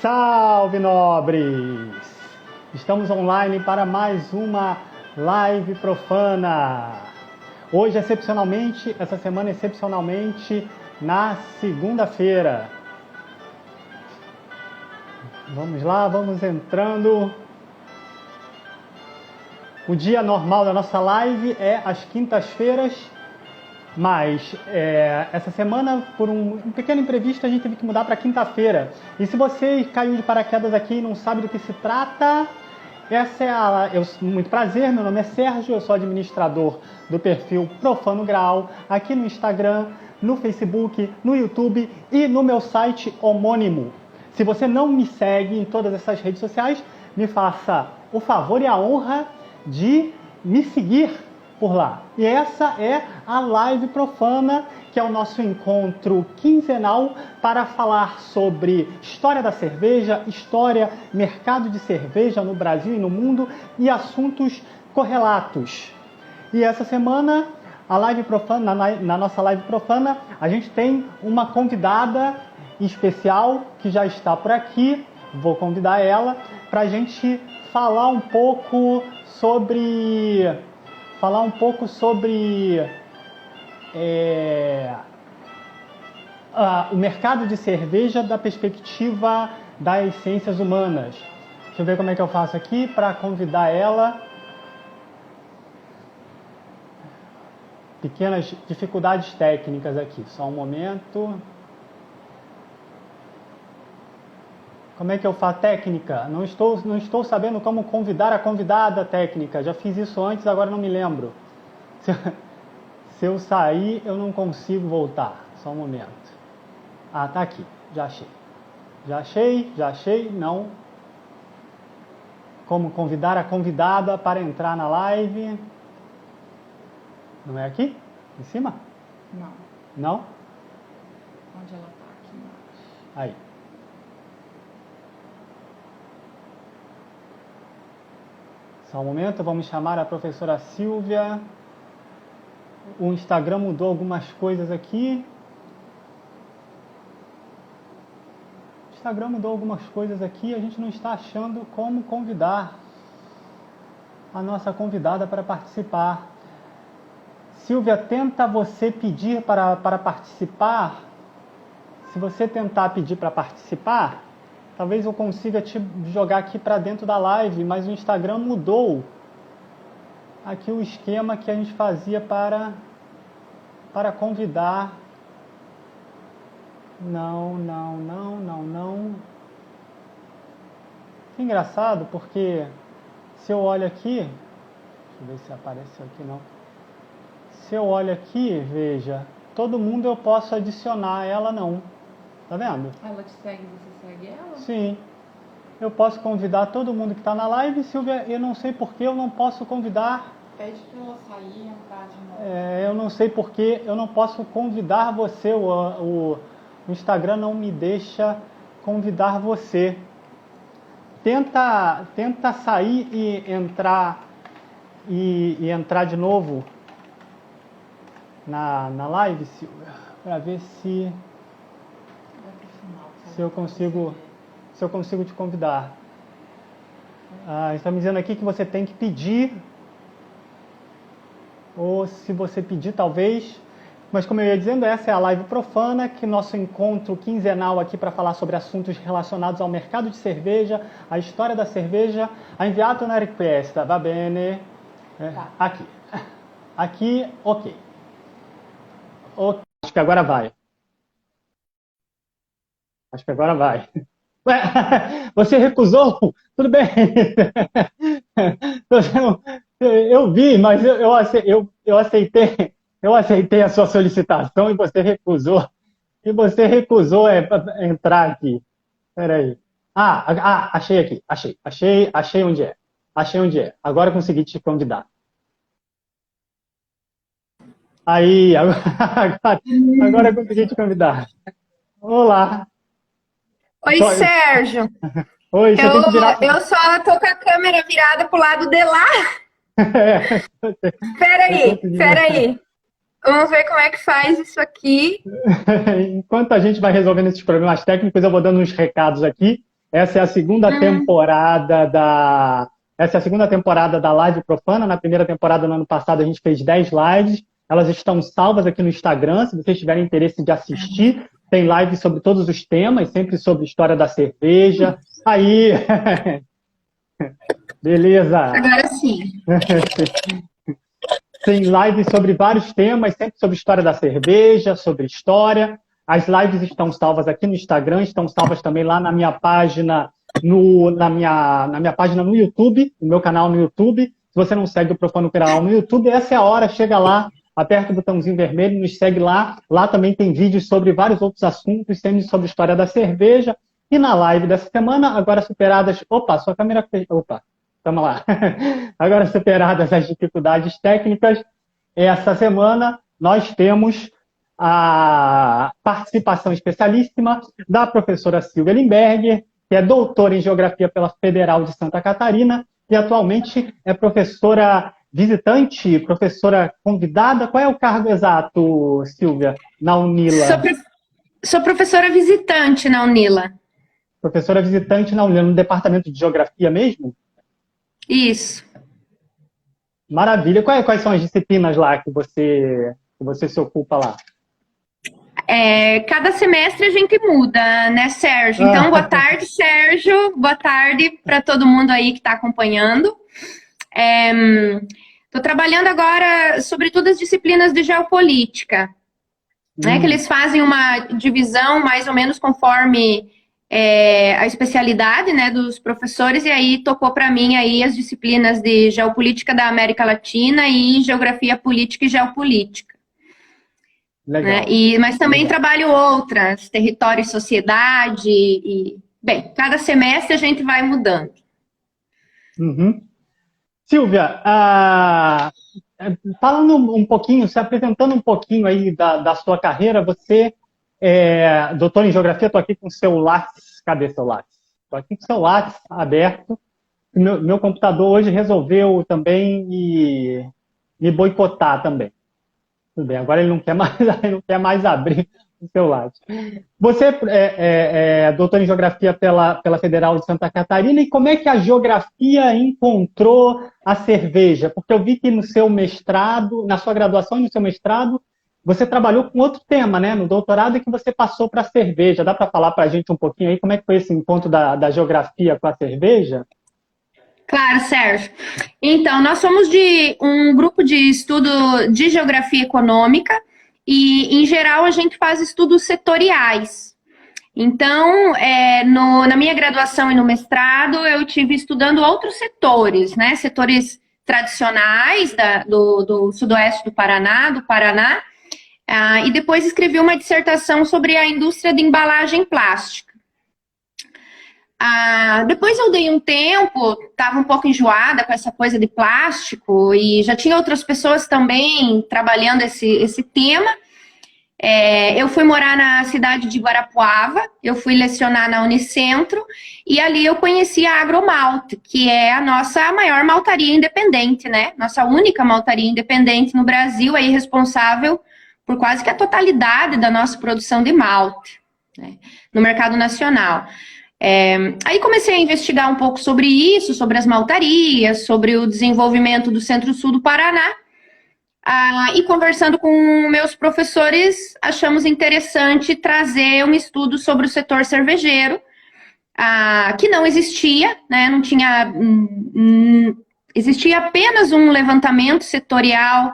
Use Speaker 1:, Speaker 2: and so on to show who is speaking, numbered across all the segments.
Speaker 1: Salve, nobres! Estamos online para mais uma live profana. Hoje, excepcionalmente, essa semana, excepcionalmente, na segunda-feira. Vamos lá, vamos entrando. O dia normal da nossa live é às quintas-feiras, mas essa semana, por um pequeno imprevisto, a gente teve que mudar para quinta-feira. E se você caiu de paraquedas aqui e não sabe do que se trata, muito prazer, meu nome é Sérgio, eu sou administrador do perfil Profano Grau, aqui no Instagram, no Facebook, no YouTube e no meu site homônimo. Se você não me segue em todas essas redes sociais, me faça o favor e a honra de me seguir por lá. E essa é a Live Profana, que é o nosso encontro quinzenal para falar sobre história da cerveja, história, mercado de cerveja no Brasil e no mundo e assuntos correlatos. E essa semana, a Live Profana, na nossa Live Profana, a gente tem uma convidada especial que já está por aqui. Vou convidar ela para a gente falar um pouco sobre o mercado de cerveja da perspectiva das ciências humanas. Deixa eu ver como é que eu faço aqui para convidar ela. Pequenas dificuldades técnicas aqui, só um momento. Como é que eu faço técnica? Não estou sabendo como convidar a convidada técnica. Já fiz isso antes, agora não me lembro. Se eu sair, eu não consigo voltar. Só um momento. Ah, tá aqui. Já achei. Não. Como convidar a convidada para entrar na live. Não é aqui? Em cima?
Speaker 2: Não.
Speaker 1: Não?
Speaker 2: Onde ela tá? Aqui embaixo.
Speaker 1: Aí. Só um momento, vamos chamar a professora Silvia. O Instagram mudou algumas coisas aqui. A gente não está achando como convidar a nossa convidada para participar. Silvia, tenta você pedir para participar. Se você tentar pedir para participar, talvez eu consiga te jogar aqui para dentro da live, mas o Instagram mudou aqui o esquema que a gente fazia para convidar. Não. Que engraçado, porque se eu olho aqui, deixa eu ver se apareceu aqui não. Se eu olho aqui, veja, todo mundo eu posso adicionar, ela não. Tá vendo?
Speaker 2: Ela te segue, você segue ela?
Speaker 1: Sim. Eu posso convidar todo mundo que está na live, Silvia, eu não sei por que eu não posso convidar.
Speaker 2: Pede para ela sair e entrar de novo.
Speaker 1: Eu não sei por que eu não posso convidar você, o Instagram não me deixa convidar você. Tenta sair e entrar de novo na live, Silvia, para ver se eu consigo te convidar. Está me dizendo aqui que você tem que pedir, ou se você pedir, talvez. Mas como eu ia dizendo, essa é a Live Profana, que é nosso encontro quinzenal aqui para falar sobre assuntos relacionados ao mercado de cerveja, a história da cerveja. Ha inviato una richiesta, va bene?
Speaker 2: Tá.
Speaker 1: Aqui, ok. Acho que agora vai. Ué, você recusou? Tudo bem. Eu vi, mas eu aceitei a sua solicitação e você recusou. Entrar aqui. Espera aí. Achei aqui. Achei onde é. Agora eu consegui te convidar. Aí, agora eu consegui te convidar. Olá.
Speaker 3: Oi, Sérgio.
Speaker 1: Oi, você tem que virar...
Speaker 3: Eu só tô com a câmera virada pro lado de lá. Peraí. Vamos ver como é que faz isso aqui.
Speaker 1: Enquanto a gente vai resolvendo esses problemas técnicos, eu vou dando uns recados aqui. Essa é a segunda temporada da... Essa é a segunda temporada da Live Profana. Na primeira temporada, no ano passado, a gente fez 10 lives. Elas estão salvas aqui no Instagram, se vocês tiverem interesse de assistir. Tem live sobre todos os temas, sempre sobre história da cerveja. Aí... Beleza.
Speaker 3: Agora sim.
Speaker 1: Tem lives sobre vários temas, sempre sobre história da cerveja, sobre história. As lives estão salvas aqui no Instagram, estão salvas também lá na minha página na minha página no YouTube, no meu canal no YouTube. Se você não segue o Profano Imperial no YouTube, essa é a hora, chega lá, aperta o botãozinho vermelho, nos segue lá. Lá também tem vídeos sobre vários outros assuntos, sempre sobre história da cerveja. E na live dessa semana, agora superadas... Opa, sua câmera... Opa, vamos lá. Agora superadas as dificuldades técnicas, essa semana nós temos a participação especialíssima da professora Silvia Limberger, que é doutora em Geografia pela Federal de Santa Catarina e atualmente é professora visitante, professora convidada. Qual é o cargo exato, Silvia, na Unila?
Speaker 3: Sou professora visitante na Unila.
Speaker 1: Professora visitante na Unila, no departamento de Geografia mesmo?
Speaker 3: Isso.
Speaker 1: Maravilha. Quais são as disciplinas lá que você se ocupa lá?
Speaker 3: Cada semestre a gente muda, né, Sérgio? Então, boa tarde, Sérgio. Boa tarde para todo mundo aí que está acompanhando. Estou trabalhando agora, sobretudo, as disciplinas de geopolítica, né, que eles fazem uma divisão mais ou menos conforme a especialidade, né, dos professores, e aí tocou para mim aí as disciplinas de geopolítica da América Latina e geografia política e geopolítica.
Speaker 1: Legal.
Speaker 3: Né? Mas também trabalho outras, território e sociedade, bem, cada semestre a gente vai mudando.
Speaker 1: Silvia, falando um pouquinho, se apresentando um pouquinho aí da sua carreira, você é doutor em Geografia, estou aqui com o seu Lattes. Cadê seu Lattes? Estou aqui com o seu Lattes aberto. Meu computador hoje resolveu também me boicotar também. Tudo bem, agora ele não quer mais abrir o seu Lattes. Você é doutor em Geografia pela Federal de Santa Catarina, e como é que a geografia encontrou a cerveja? Porque eu vi que no seu mestrado, na sua graduação e no seu mestrado, você trabalhou com outro tema, né? No doutorado, é que você passou para a cerveja. Dá para falar para a gente um pouquinho aí como é que foi esse encontro da geografia com a cerveja?
Speaker 3: Claro, Sérgio. Então, nós somos de um grupo de estudo de geografia econômica e, em geral, a gente faz estudos setoriais. Então, na minha graduação e no mestrado, eu tive estudando outros setores, né? Setores tradicionais do sudoeste do Paraná, e depois escrevi uma dissertação sobre a indústria de embalagem plástica. Depois eu dei um tempo, estava um pouco enjoada com essa coisa de plástico e já tinha outras pessoas também trabalhando esse tema. Eu fui morar na cidade de Guarapuava, eu fui lecionar na Unicentro e ali eu conheci a Agromalt, que é a nossa maior maltaria independente, né? Nossa única maltaria independente no Brasil, aí responsável por quase que a totalidade da nossa produção de malte, né, no mercado nacional. Aí comecei a investigar um pouco sobre isso, sobre as maltarias, sobre o desenvolvimento do Centro-Sul do Paraná. E conversando com meus professores, achamos interessante trazer um estudo sobre o setor cervejeiro, que não existia, né, não tinha... existia apenas um levantamento setorial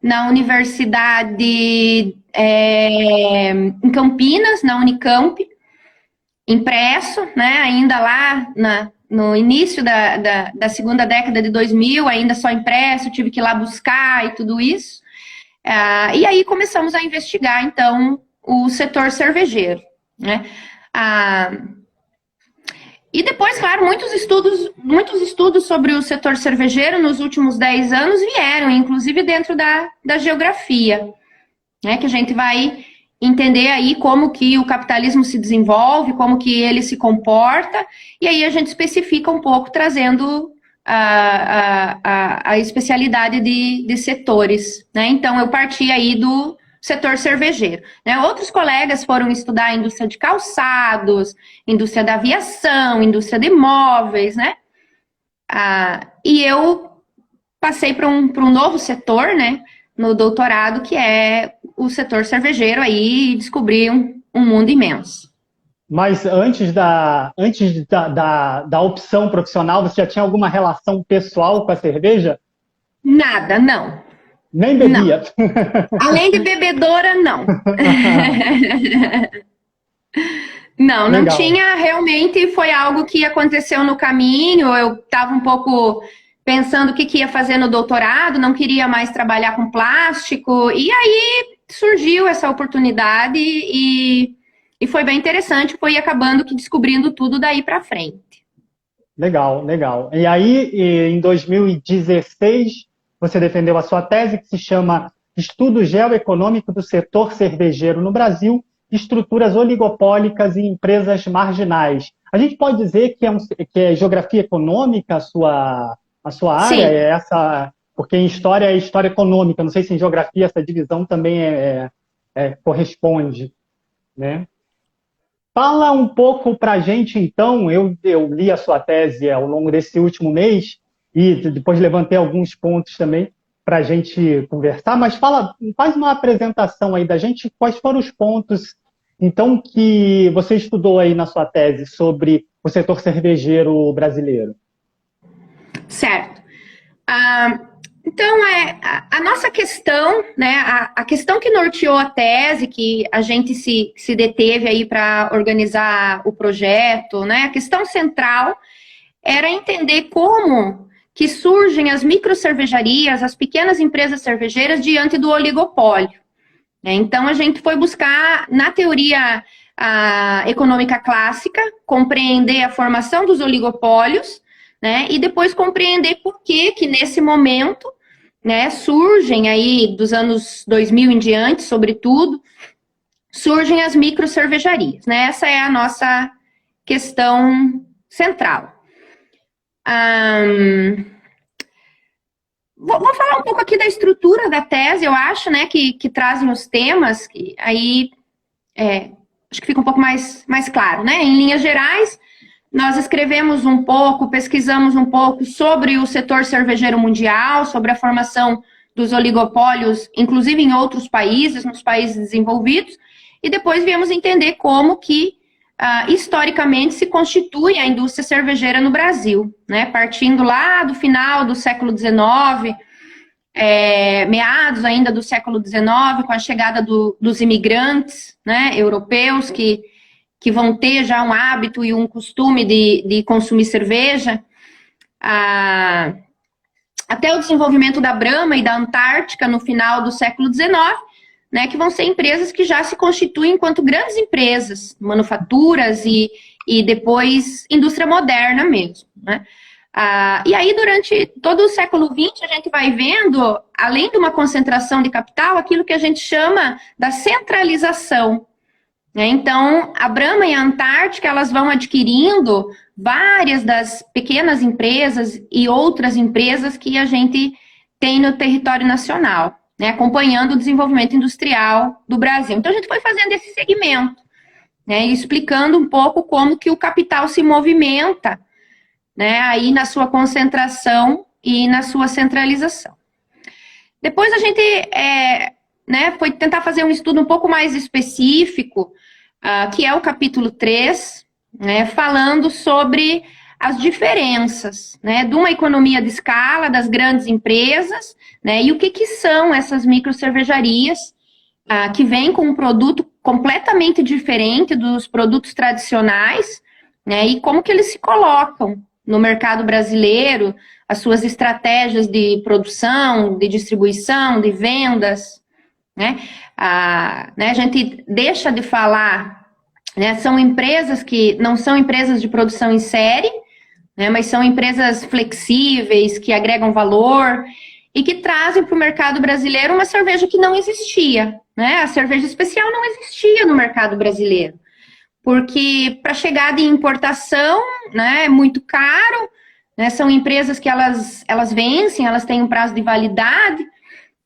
Speaker 3: na universidade em Campinas, na Unicamp, impresso, né, ainda lá no início da segunda década de 2000, ainda só impresso, tive que ir lá buscar e tudo isso. E aí começamos a investigar, então, o setor cervejeiro, né. E depois, claro, muitos estudos sobre o setor cervejeiro nos últimos 10 anos vieram, inclusive dentro da geografia, né, que a gente vai entender aí como que o capitalismo se desenvolve, como que ele se comporta, e aí a gente especifica um pouco, trazendo a especialidade de setores, né? Então, eu parti aí do setor cervejeiro, né? Outros colegas foram estudar a indústria de calçados, indústria da aviação, indústria de imóveis, né? E eu passei para um novo setor, né? No doutorado, que é o setor cervejeiro, aí e descobri um mundo imenso.
Speaker 1: Mas antes da opção profissional, você já tinha alguma relação pessoal com a cerveja?
Speaker 3: Nada, não.
Speaker 1: Nem bebia?
Speaker 3: Não. Além de bebedora, não. Não, não
Speaker 1: Legal.
Speaker 3: tinha, realmente foi algo que aconteceu no caminho, eu estava um pouco pensando o que ia fazer no doutorado, não queria mais trabalhar com plástico, e aí surgiu essa oportunidade e foi bem interessante, foi acabando que descobrindo tudo daí para frente.
Speaker 1: Legal, legal. E aí, em 2016, você defendeu a sua tese que se chama Estudo Geoeconômico do Setor Cervejeiro no Brasil, Estruturas Oligopólicas e Empresas Marginais. A gente pode dizer que é geografia econômica a sua área?
Speaker 3: Sim.
Speaker 1: É essa, porque em história é história econômica, não sei se em geografia essa divisão também corresponde, né? Fala um pouco para a gente, então. Eu li a sua tese ao longo desse último mês e depois levantei alguns pontos também para a gente conversar, mas faz uma apresentação aí da gente, quais foram os pontos, então, que você estudou aí na sua tese sobre o setor cervejeiro brasileiro.
Speaker 3: Certo. Então, a nossa questão, né, a questão que norteou a tese, que a gente se deteve aí para organizar o projeto, né, a questão central era entender como que surgem as microcervejarias, as pequenas empresas cervejeiras diante do oligopólio. Então, a gente foi buscar, na teoria econômica clássica, compreender a formação dos oligopólios, né, e depois compreender por que nesse momento, né, surgem aí, dos anos 2000 em diante, sobretudo, surgem as microcervejarias, né? Essa é a nossa questão central. Vou falar um pouco aqui da estrutura da tese, eu acho, né, que trazem os temas, que aí acho que fica um pouco mais claro, né? Em linhas gerais, nós escrevemos um pouco, pesquisamos um pouco sobre o setor cervejeiro mundial, sobre a formação dos oligopólios, inclusive em outros países, nos países desenvolvidos, e depois viemos entender como que, historicamente, se constitui a indústria cervejeira no Brasil, né? Partindo lá do final do século XIX, meados ainda do século XIX, com a chegada dos imigrantes, né, europeus, que vão ter já um hábito e um costume de consumir cerveja, até o desenvolvimento da Brahma e da Antártica no final do século XIX, né, que vão ser empresas que já se constituem enquanto grandes empresas, manufaturas e depois indústria moderna mesmo, né? E aí, durante todo o século XX, a gente vai vendo, além de uma concentração de capital, aquilo que a gente chama da centralização. Então, a Brahma e a Antártica, elas vão adquirindo várias das pequenas empresas e outras empresas que a gente tem no território nacional, né, acompanhando o desenvolvimento industrial do Brasil. Então, a gente foi fazendo esse segmento, né, explicando um pouco como que o capital se movimenta, né, aí na sua concentração e na sua centralização. Depois a gente foi tentar fazer um estudo um pouco mais específico, que é o capítulo 3, né, falando sobre as diferenças, né, de uma economia de escala, das grandes empresas, né, e o que são essas microcervejarias, que vêm com um produto completamente diferente dos produtos tradicionais, né, e como que eles se colocam no mercado brasileiro, as suas estratégias de produção, de distribuição, de vendas, né? A gente deixa de falar, né, são empresas que não são empresas de produção em série, né, mas são empresas flexíveis, que agregam valor e que trazem para o mercado brasileiro uma cerveja que não existia, né? A cerveja especial não existia no mercado brasileiro, porque para chegar de importação, né, é muito caro, né, são empresas que elas vencem, elas têm um prazo de validade,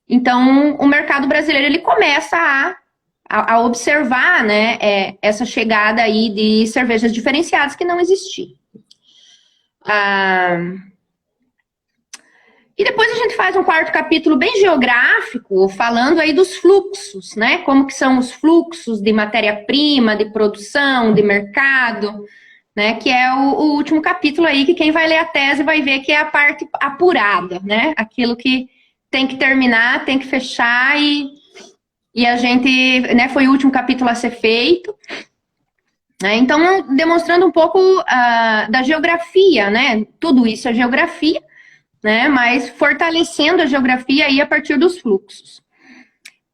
Speaker 3: Então, o mercado brasileiro ele começa a observar, né, essa chegada aí de cervejas diferenciadas que não existiam. E depois a gente faz um quarto capítulo bem geográfico, falando aí dos fluxos, né? Como que são os fluxos de matéria-prima, de produção, de mercado, né? Que é o último capítulo aí, que quem vai ler a tese vai ver que é a parte apurada, né? Aquilo que tem que terminar, tem que fechar e a gente, né? Foi o último capítulo a ser feito. Né? Então, demonstrando um pouco da geografia, né? Tudo isso é geografia, né? Mas fortalecendo a geografia aí a partir dos fluxos.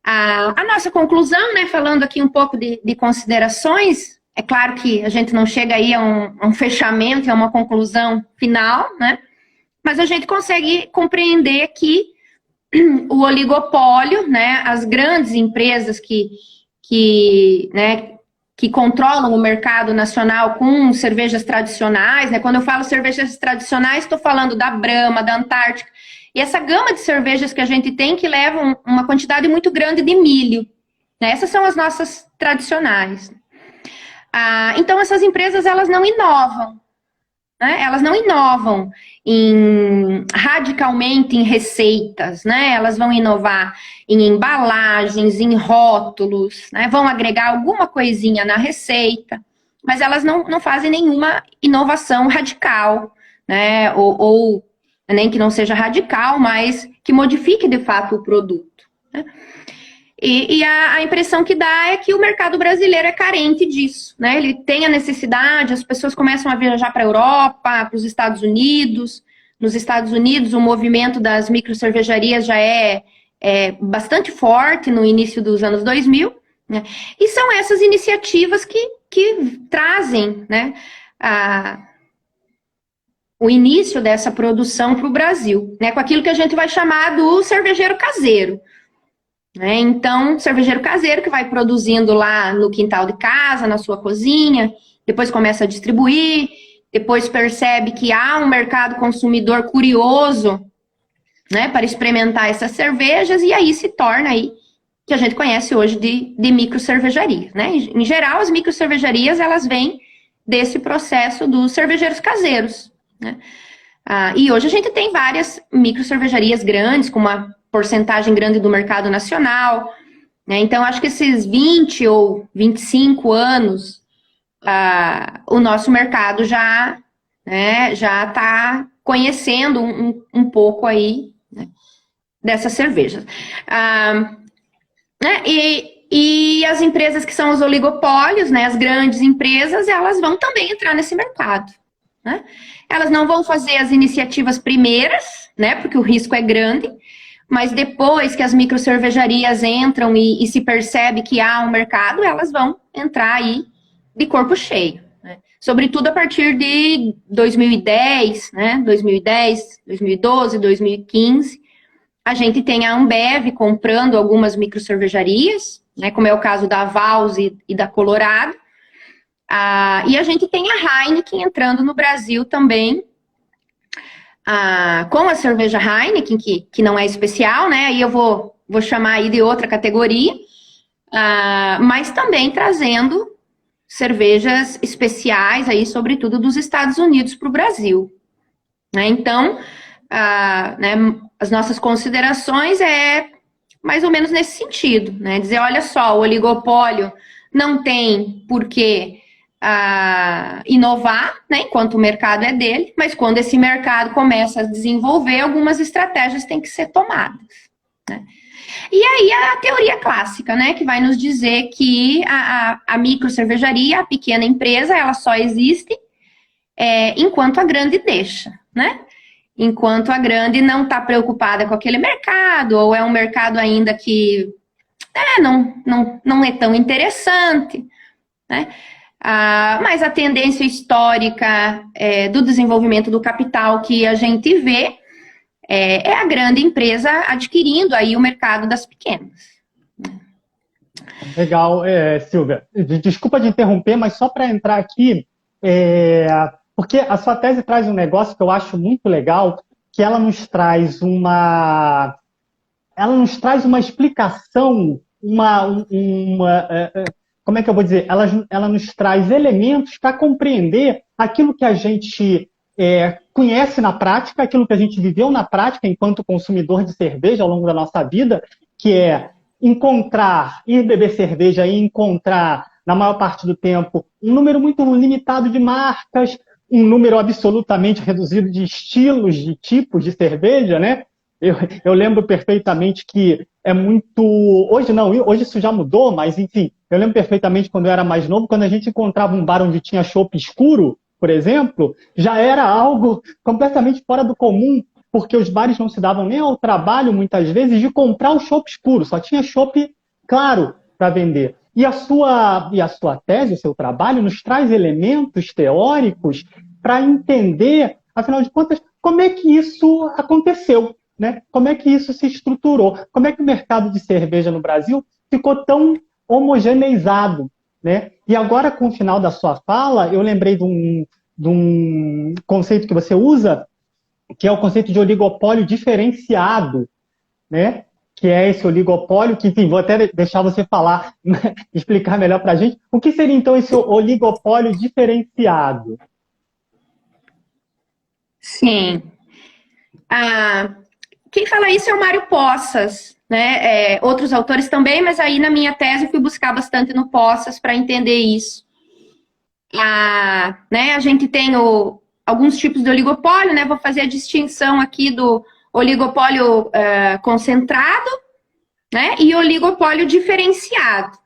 Speaker 3: A nossa conclusão, né? Falando aqui um pouco de considerações, é claro que a gente não chega aí a um fechamento, a uma conclusão final, né? Mas a gente consegue compreender que o oligopólio, né? As grandes empresas que controlam o mercado nacional com cervejas tradicionais, né? Quando eu falo cervejas tradicionais, estou falando da Brahma, da Antártica, e essa gama de cervejas que a gente tem que levam uma quantidade muito grande de milho, né? Essas são as nossas tradicionais. Então, essas empresas, elas não inovam, né? Elas não inovam radicalmente em receitas, né? Elas vão inovar em embalagens, em rótulos, né? Vão agregar alguma coisinha na receita, mas elas não fazem nenhuma inovação radical, né? Ou nem que não seja radical, mas que modifique de fato o produto, né? E a impressão que dá é que o mercado brasileiro é carente disso, né? Ele tem a necessidade, as pessoas começam a viajar para a Europa, para os Estados Unidos. Nos Estados Unidos, o movimento das microcervejarias já é bastante forte no início dos anos 2000, né? E são essas iniciativas que trazem, né, o início dessa produção para o Brasil, né? Com aquilo que a gente vai chamar do cervejeiro caseiro. Então, cervejeiro caseiro que vai produzindo lá no quintal de casa, na sua cozinha, depois começa a distribuir, depois percebe que há um mercado consumidor curioso, né, para experimentar essas cervejas, e aí se torna aí, que a gente conhece hoje de microcervejarias, né? Em geral, as microcervejarias, elas vêm desse processo dos cervejeiros caseiros, né? E hoje a gente tem várias microcervejarias grandes, com uma porcentagem grande do mercado nacional, né? Então, acho que esses 20 ou 25 anos, o nosso mercado já está conhecendo um pouco aí, né, dessas cervejas. Né? E as empresas que são os oligopólios, né, as grandes empresas, elas vão também entrar nesse mercado, né? Elas não vão fazer as iniciativas primeiras, né, porque o risco é grande, mas depois que as microcervejarias entram e se percebe que há um mercado, elas vão entrar aí de corpo cheio, né? Sobretudo a partir de 2010, né? 2010, 2012, 2015, a gente tem a Ambev comprando algumas microcervejarias, né? Como é o caso da Vals e da Colorado, e a gente tem a Heineken entrando no Brasil também, com a cerveja Heineken, que não é especial, né? Aí eu vou chamar aí de outra categoria, mas também trazendo cervejas especiais aí, sobretudo dos Estados Unidos para o Brasil, né? Então, né, as nossas considerações é mais ou menos nesse sentido, né? Dizer, olha só, o oligopólio não tem por que inovar, né, enquanto o mercado é dele, mas quando esse mercado começa a desenvolver, algumas estratégias têm que ser tomadas, né? E aí a teoria clássica, né, que vai nos dizer que a microcervejaria, a pequena empresa, ela só existe enquanto a grande deixa, né? Enquanto a grande não está preocupada com aquele mercado, ou é um mercado ainda que não é tão interessante, né? Mas a tendência histórica do desenvolvimento do capital que a gente vê é a grande empresa adquirindo aí o mercado das pequenas.
Speaker 1: Legal, Silvia. Desculpa de interromper, mas só para entrar aqui, porque a sua tese traz um negócio que eu acho muito legal, que ela nos traz uma ela nos traz uma explicação, como é que eu vou dizer? Ela nos traz elementos para compreender aquilo que a gente conhece na prática, aquilo que a gente viveu na prática enquanto consumidor de cerveja ao longo da nossa vida, que é ir beber cerveja e encontrar, na maior parte do tempo, um número muito limitado de marcas, um número absolutamente reduzido de estilos, de tipos de cerveja, né? Eu lembro perfeitamente que é muito... Hoje não, hoje isso já mudou, mas enfim, eu lembro perfeitamente quando eu era mais novo, quando a gente encontrava um bar onde tinha chopp escuro, por exemplo, já era algo completamente fora do comum, porque os bares não se davam nem ao trabalho, muitas vezes, de comprar o chopp escuro, só tinha chopp claro para vender. E a sua tese, o seu trabalho, nos traz elementos teóricos para entender, afinal de contas, como é que isso aconteceu, né? Como é que isso se estruturou? Como é que o mercado de cerveja no Brasil ficou tão homogeneizado, né? E agora, com o final da sua fala, eu lembrei de um conceito que você usa, que é o conceito de oligopólio diferenciado, né? Que é esse oligopólio, que, enfim, vou até deixar você falar, explicar melhor para a gente. O que seria, então, esse oligopólio diferenciado?
Speaker 3: Sim. Quem fala isso é o Mário Poças, né? Outros autores também, mas aí na minha tese eu fui buscar bastante no Poças para entender isso. Né, a gente tem alguns tipos de oligopólio, né? Vou fazer a distinção aqui do oligopólio concentrado, né? E oligopólio diferenciado.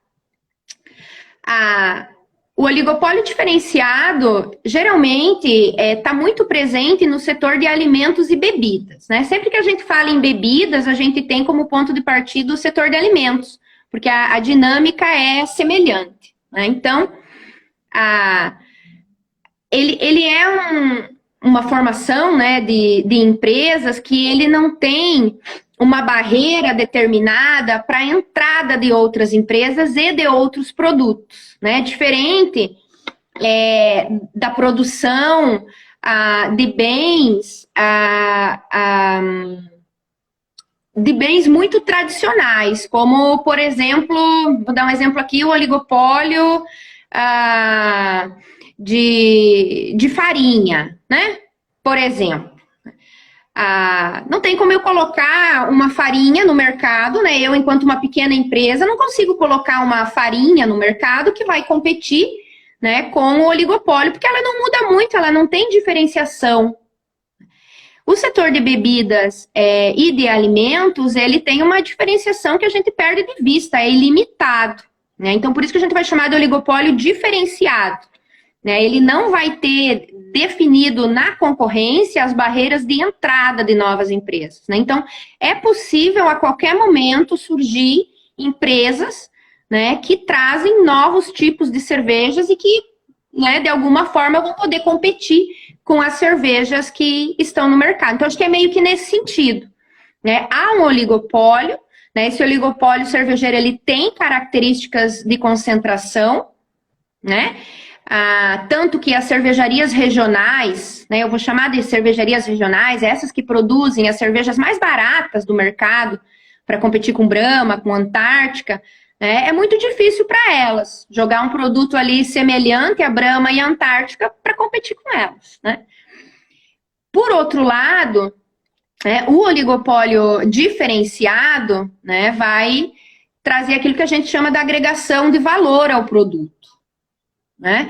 Speaker 3: O oligopólio diferenciado, geralmente, está muito presente no setor de alimentos e bebidas, né? Sempre que a gente fala em bebidas, a gente tem como ponto de partida o setor de alimentos, porque a dinâmica é semelhante, né? Então, ele é uma formação, né, de empresas que ele não tem uma barreira determinada para a entrada de outras empresas e de outros produtos, né? Diferente da produção de bens muito tradicionais, como, por exemplo, vou dar um exemplo aqui, o oligopólio de farinha, né? Por exemplo. Não tem como eu colocar uma farinha no mercado, né? Eu, enquanto uma pequena empresa, não consigo colocar uma farinha no mercado que vai competir, né, com o oligopólio, porque ela não muda muito, ela não tem diferenciação. O setor de bebidas e de alimentos, ele tem uma diferenciação que a gente perde de vista, é ilimitado, né? Então, por isso que a gente vai chamar de oligopólio diferenciado, né? Ele não vai ter definido na concorrência as barreiras de entrada de novas empresas, né? Então, é possível a qualquer momento surgir empresas, né, que trazem novos tipos de cervejas e que, né, de alguma forma vão poder competir com as cervejas que estão no mercado. Então, acho que é meio que nesse sentido, né? Há um oligopólio, né? Esse oligopólio cervejeiro, ele tem características de concentração, né? Tanto que as cervejarias regionais, né, eu vou chamar de cervejarias regionais, essas que produzem as cervejas mais baratas do mercado para competir com Brahma, com Antártica, né, é muito difícil para elas jogar um produto ali semelhante a Brahma e Antártica para competir com elas, né? Por outro lado, né, o oligopólio diferenciado, né, vai trazer aquilo que a gente chama de agregação de valor ao produto, né?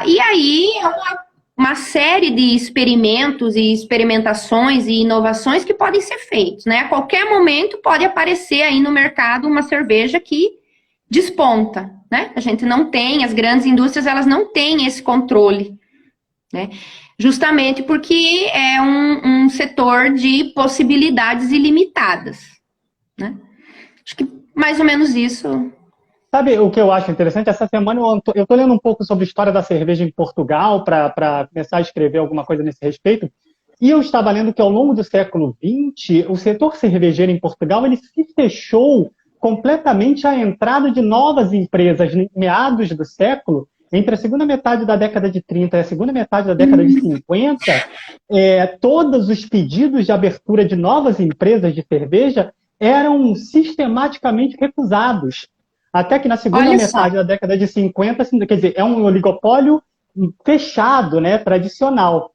Speaker 3: E aí é uma série de experimentos e experimentações e inovações que podem ser feitos, né? A qualquer momento pode aparecer aí no mercado uma cerveja que desponta, né? A gente não tem, as grandes indústrias, elas não têm esse controle, né? Justamente porque é um setor de possibilidades ilimitadas, né? Acho que mais ou menos isso.
Speaker 1: Sabe o que eu acho interessante? Essa semana eu estou lendo um pouco sobre a história da cerveja em Portugal para começar a escrever alguma coisa nesse respeito. E eu estava lendo que ao longo do século XX, o setor cervejeiro em Portugal ele se fechou completamente à entrada de novas empresas em meados do século. Entre a segunda metade da década de 30 e a segunda metade da década de 50, todos os pedidos de abertura de novas empresas de cerveja eram sistematicamente recusados. Até que na segunda metade da década de 50, assim, quer dizer, é um oligopólio fechado, né, tradicional.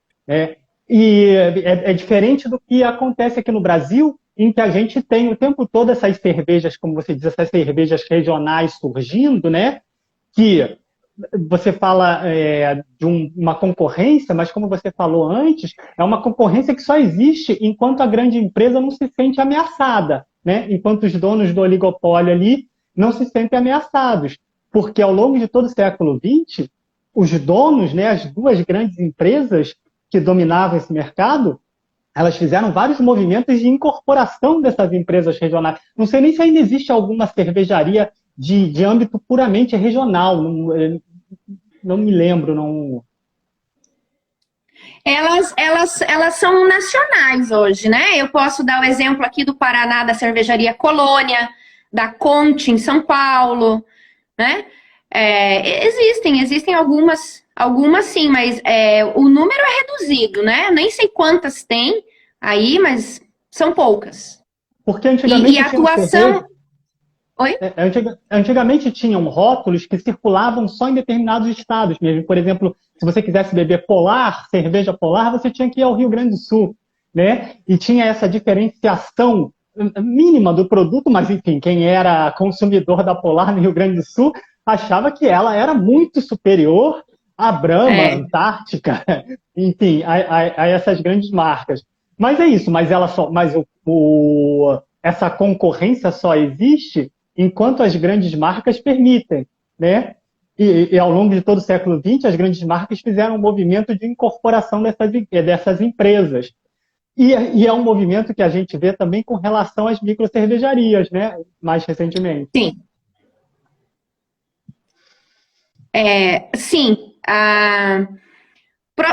Speaker 1: E é diferente do que acontece aqui no Brasil, em que a gente tem o tempo todo essas cervejas, como você diz, essas cervejas regionais surgindo, né, que você fala de uma concorrência, mas como você falou antes, é uma concorrência que só existe enquanto a grande empresa não se sente ameaçada, né? Enquanto os donos do oligopólio ali não se sentem ameaçados. Porque ao longo de todo o século XX, os donos, né, as duas grandes empresas que dominavam esse mercado, elas fizeram vários movimentos de incorporação dessas empresas regionais. Não sei nem se ainda existe alguma cervejaria de âmbito puramente regional. Não me lembro, não.
Speaker 3: Elas são nacionais hoje, né? Eu posso dar o exemplo aqui do Paraná, da cervejaria Colônia, da Conte em São Paulo, né? Existem algumas sim, mas o número é reduzido, né? Nem sei quantas tem aí, mas são poucas.
Speaker 1: Porque antigamente
Speaker 3: a atuação... Oi?
Speaker 1: Antigamente tinham rótulos que circulavam só em determinados estados mesmo. Por exemplo, se você quisesse beber Polar, cerveja Polar, você tinha que ir ao Rio Grande do Sul, né? E tinha essa diferenciação mínima do produto, mas enfim, quem era consumidor da Polar no Rio Grande do Sul achava que ela era muito superior à Brahma, Antártica, enfim, a essas grandes marcas. Mas é isso, essa concorrência só existe enquanto as grandes marcas permitem, né? E ao longo de todo o século XX, as grandes marcas fizeram um movimento de incorporação dessas empresas. E é um movimento que a gente vê também com relação às microcervejarias, né? Mais recentemente.
Speaker 3: Sim. Sim.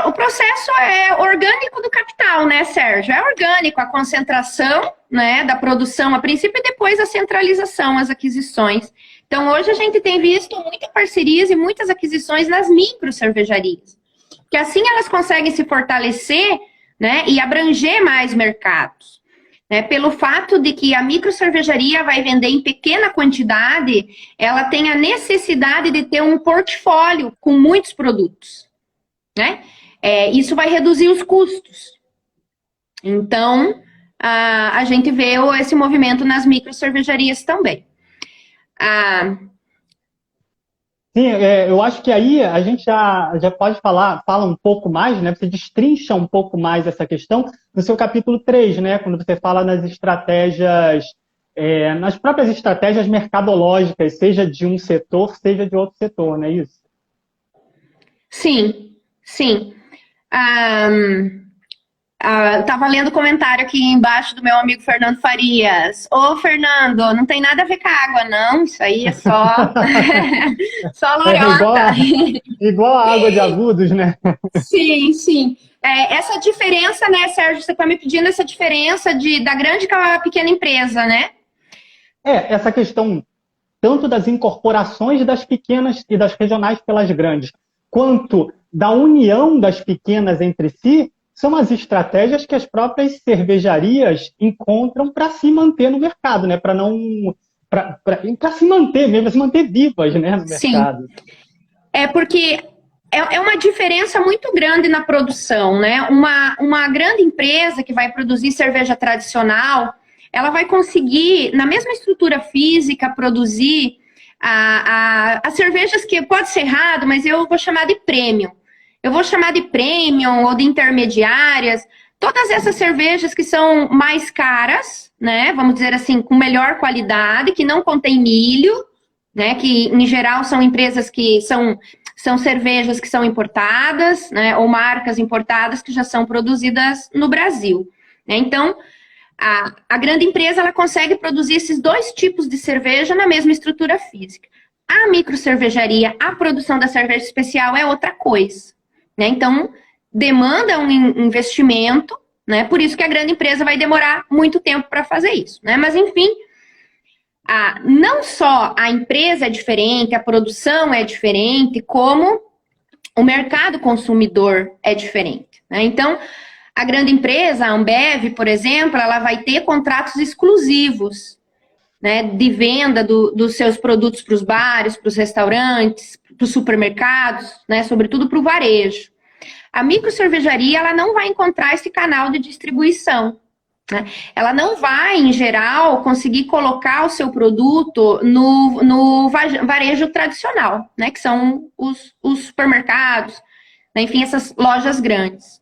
Speaker 3: O processo é orgânico do capital, né, Sérgio? É orgânico a concentração, né, da produção a princípio e depois a centralização, as aquisições. Então, hoje a gente tem visto muitas parcerias e muitas aquisições nas microcervejarias, porque assim elas conseguem se fortalecer, né, e abranger mais mercados. Né, pelo fato de que a microcervejaria vai vender em pequena quantidade, ela tem a necessidade de ter um portfólio com muitos produtos, né? Isso vai reduzir os custos. Então, a gente vê esse movimento nas microcervejarias também.
Speaker 1: Sim, eu acho que aí a gente já pode fala um pouco mais, né? Você destrincha um pouco mais essa questão no seu capítulo 3, né? Quando você fala nas estratégias, nas próprias estratégias mercadológicas, seja de um setor, seja de outro setor, não é isso?
Speaker 3: Sim, sim. Eu estava lendo o comentário aqui embaixo do meu amigo Fernando Farias. Ô, Fernando, não tem nada a ver com a água, não. Isso aí é só só lorota.
Speaker 1: Igual a água de Agudos, né?
Speaker 3: Sim, sim. Essa diferença, né, Sérgio, você está me pedindo essa diferença da grande com a pequena empresa, né?
Speaker 1: Essa questão tanto das incorporações das pequenas e das regionais pelas grandes, quanto da união das pequenas entre si, são as estratégias que as próprias cervejarias encontram para se manter no mercado, né? Para se manter mesmo, se manter vivas, né, no mercado.
Speaker 3: Sim. Porque é uma diferença muito grande na produção, né? Uma grande empresa que vai produzir cerveja tradicional, ela vai conseguir, na mesma estrutura física, produzir as cervejas que pode ser errado, mas eu vou chamar de premium. Eu vou chamar de premium ou de intermediárias. Todas essas cervejas que são mais caras, né? Vamos dizer assim, com melhor qualidade, que não contém milho, né? Que em geral são empresas que são cervejas que são importadas, né? Ou marcas importadas que já são produzidas no Brasil. Né? Então, a grande empresa ela consegue produzir esses dois tipos de cerveja na mesma estrutura física. A microcervejaria, a produção da cerveja especial é outra coisa. Né? Então, demanda um investimento, né? Por isso que a grande empresa vai demorar muito tempo para fazer isso. Né? Mas, enfim, não só a empresa é diferente, a produção é diferente, como o mercado consumidor é diferente. Né? Então, A grande empresa, a Ambev, por exemplo, ela vai ter contratos exclusivos, né, de venda dos seus produtos para os bares, para os restaurantes, para os supermercados, né, sobretudo para o varejo. A microcervejaria, ela não vai encontrar esse canal de distribuição, né? Ela não vai, em geral, conseguir colocar o seu produto no varejo tradicional, né, que são os supermercados, né, enfim, essas lojas grandes.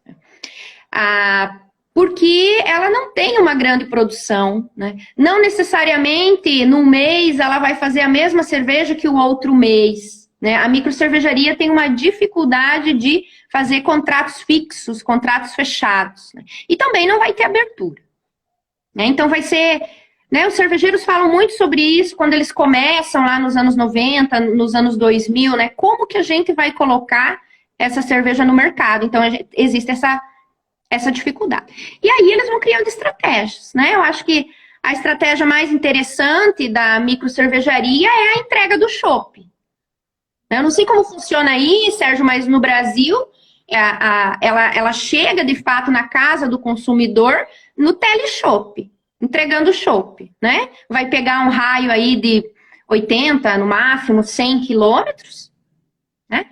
Speaker 3: Porque ela não tem uma grande produção, né? Não necessariamente, num mês, ela vai fazer a mesma cerveja que o outro mês, né? A microcervejaria tem uma dificuldade de fazer contratos fixos, contratos fechados, né? E também não vai ter abertura, né? Então vai ser, né, os cervejeiros falam muito sobre isso quando eles começam lá nos anos 90, nos anos 2000, né? Como que a gente vai colocar essa cerveja no mercado? Então existe essa dificuldade. E aí eles vão criando estratégias, né? Eu acho que a estratégia mais interessante da microcervejaria é a entrega do chopp. Eu não sei como funciona aí, Sérgio, mas no Brasil ela chega de fato na casa do consumidor no teleshop, entregando chopp, né? Vai pegar um raio aí de 80, no máximo 100 quilômetros, né?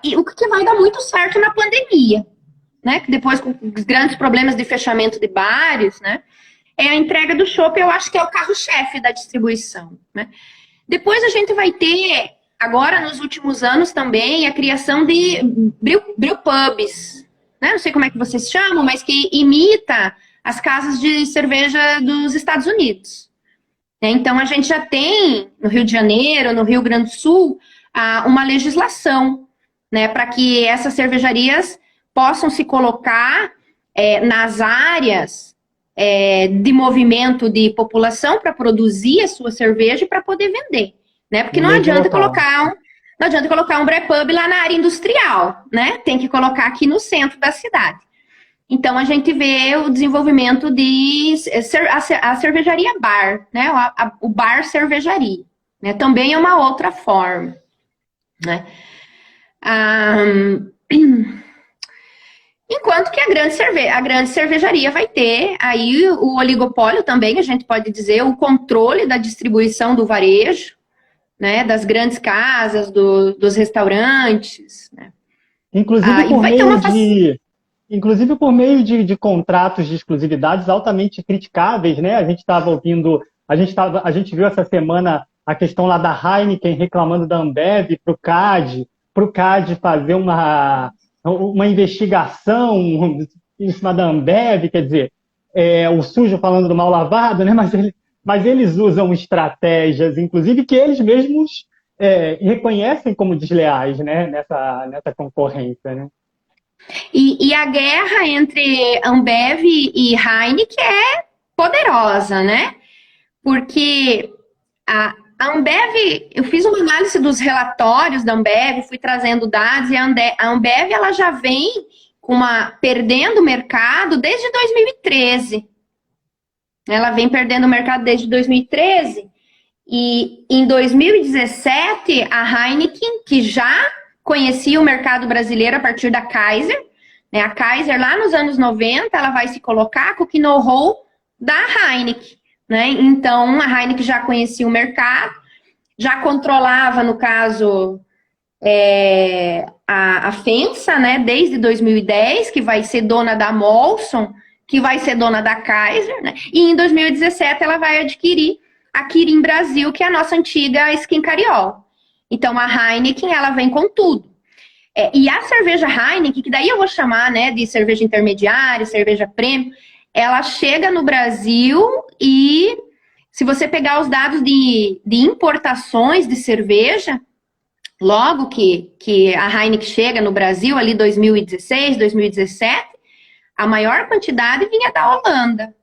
Speaker 3: E o que vai dar muito certo na pandemia, né? Que depois, com os grandes problemas de fechamento de bares, né? É a entrega do chopp, eu acho que é o carro-chefe da distribuição, né? Depois a gente vai ter, agora nos últimos anos também, a criação de brewpubs, né? Não sei como é que vocês chamam, mas que imita as casas de cerveja dos Estados Unidos. Então a gente já tem, no Rio de Janeiro, no Rio Grande do Sul, uma legislação, né? Para que essas cervejarias possam se colocar nas áreas de movimento de população para produzir a sua cerveja e para poder vender, né? Porque não adianta colocar um brewpub lá na área industrial, né? Tem que colocar aqui no centro da cidade. Então a gente vê o desenvolvimento de a cervejaria bar, né? O bar cervejaria, né? Também é uma outra forma, né? Enquanto que a grande cervejaria vai ter aí o oligopólio também, a gente pode dizer, o controle da distribuição do varejo, né, das grandes casas, dos restaurantes, né?
Speaker 1: Inclusive por meio de contratos de exclusividades altamente criticáveis, né? A gente estava ouvindo, a gente viu essa semana a questão lá da Heineken reclamando da Ambev para o CAD fazer uma investigação em cima da Ambev, quer dizer, o sujo falando do mal lavado, né? Mas eles usam estratégias, inclusive, que eles mesmos reconhecem como desleais, né? Nessa concorrência, né?
Speaker 3: E a guerra entre Ambev e Heineken é poderosa, né? Porque a Ambev, eu fiz uma análise dos relatórios da Ambev, fui trazendo dados, e a Ambev ela já vem perdendo o mercado desde 2013. Ela vem perdendo o mercado desde 2013, e em 2017, a Heineken, que já conhecia o mercado brasileiro a partir da Kaiser, né? A Kaiser, lá nos anos 90, ela vai se colocar com o know-how da Heineken, né? Então, a Heineken já conhecia o mercado, já controlava, no caso, a FEMSA, né? Desde 2010, que vai ser dona da Molson, que vai ser dona da Kaiser, né? E em 2017 ela vai adquirir a Kirin Brasil, que é a nossa antiga Skin Cariol. Então, a Heineken, ela vem com tudo. E a cerveja Heineken, que daí eu vou chamar, né, de cerveja intermediária, cerveja premium, ela chega no Brasil e, se você pegar os dados de importações de cerveja, logo que a Heineken chega no Brasil, ali 2016, 2017, a maior quantidade vinha da Holanda,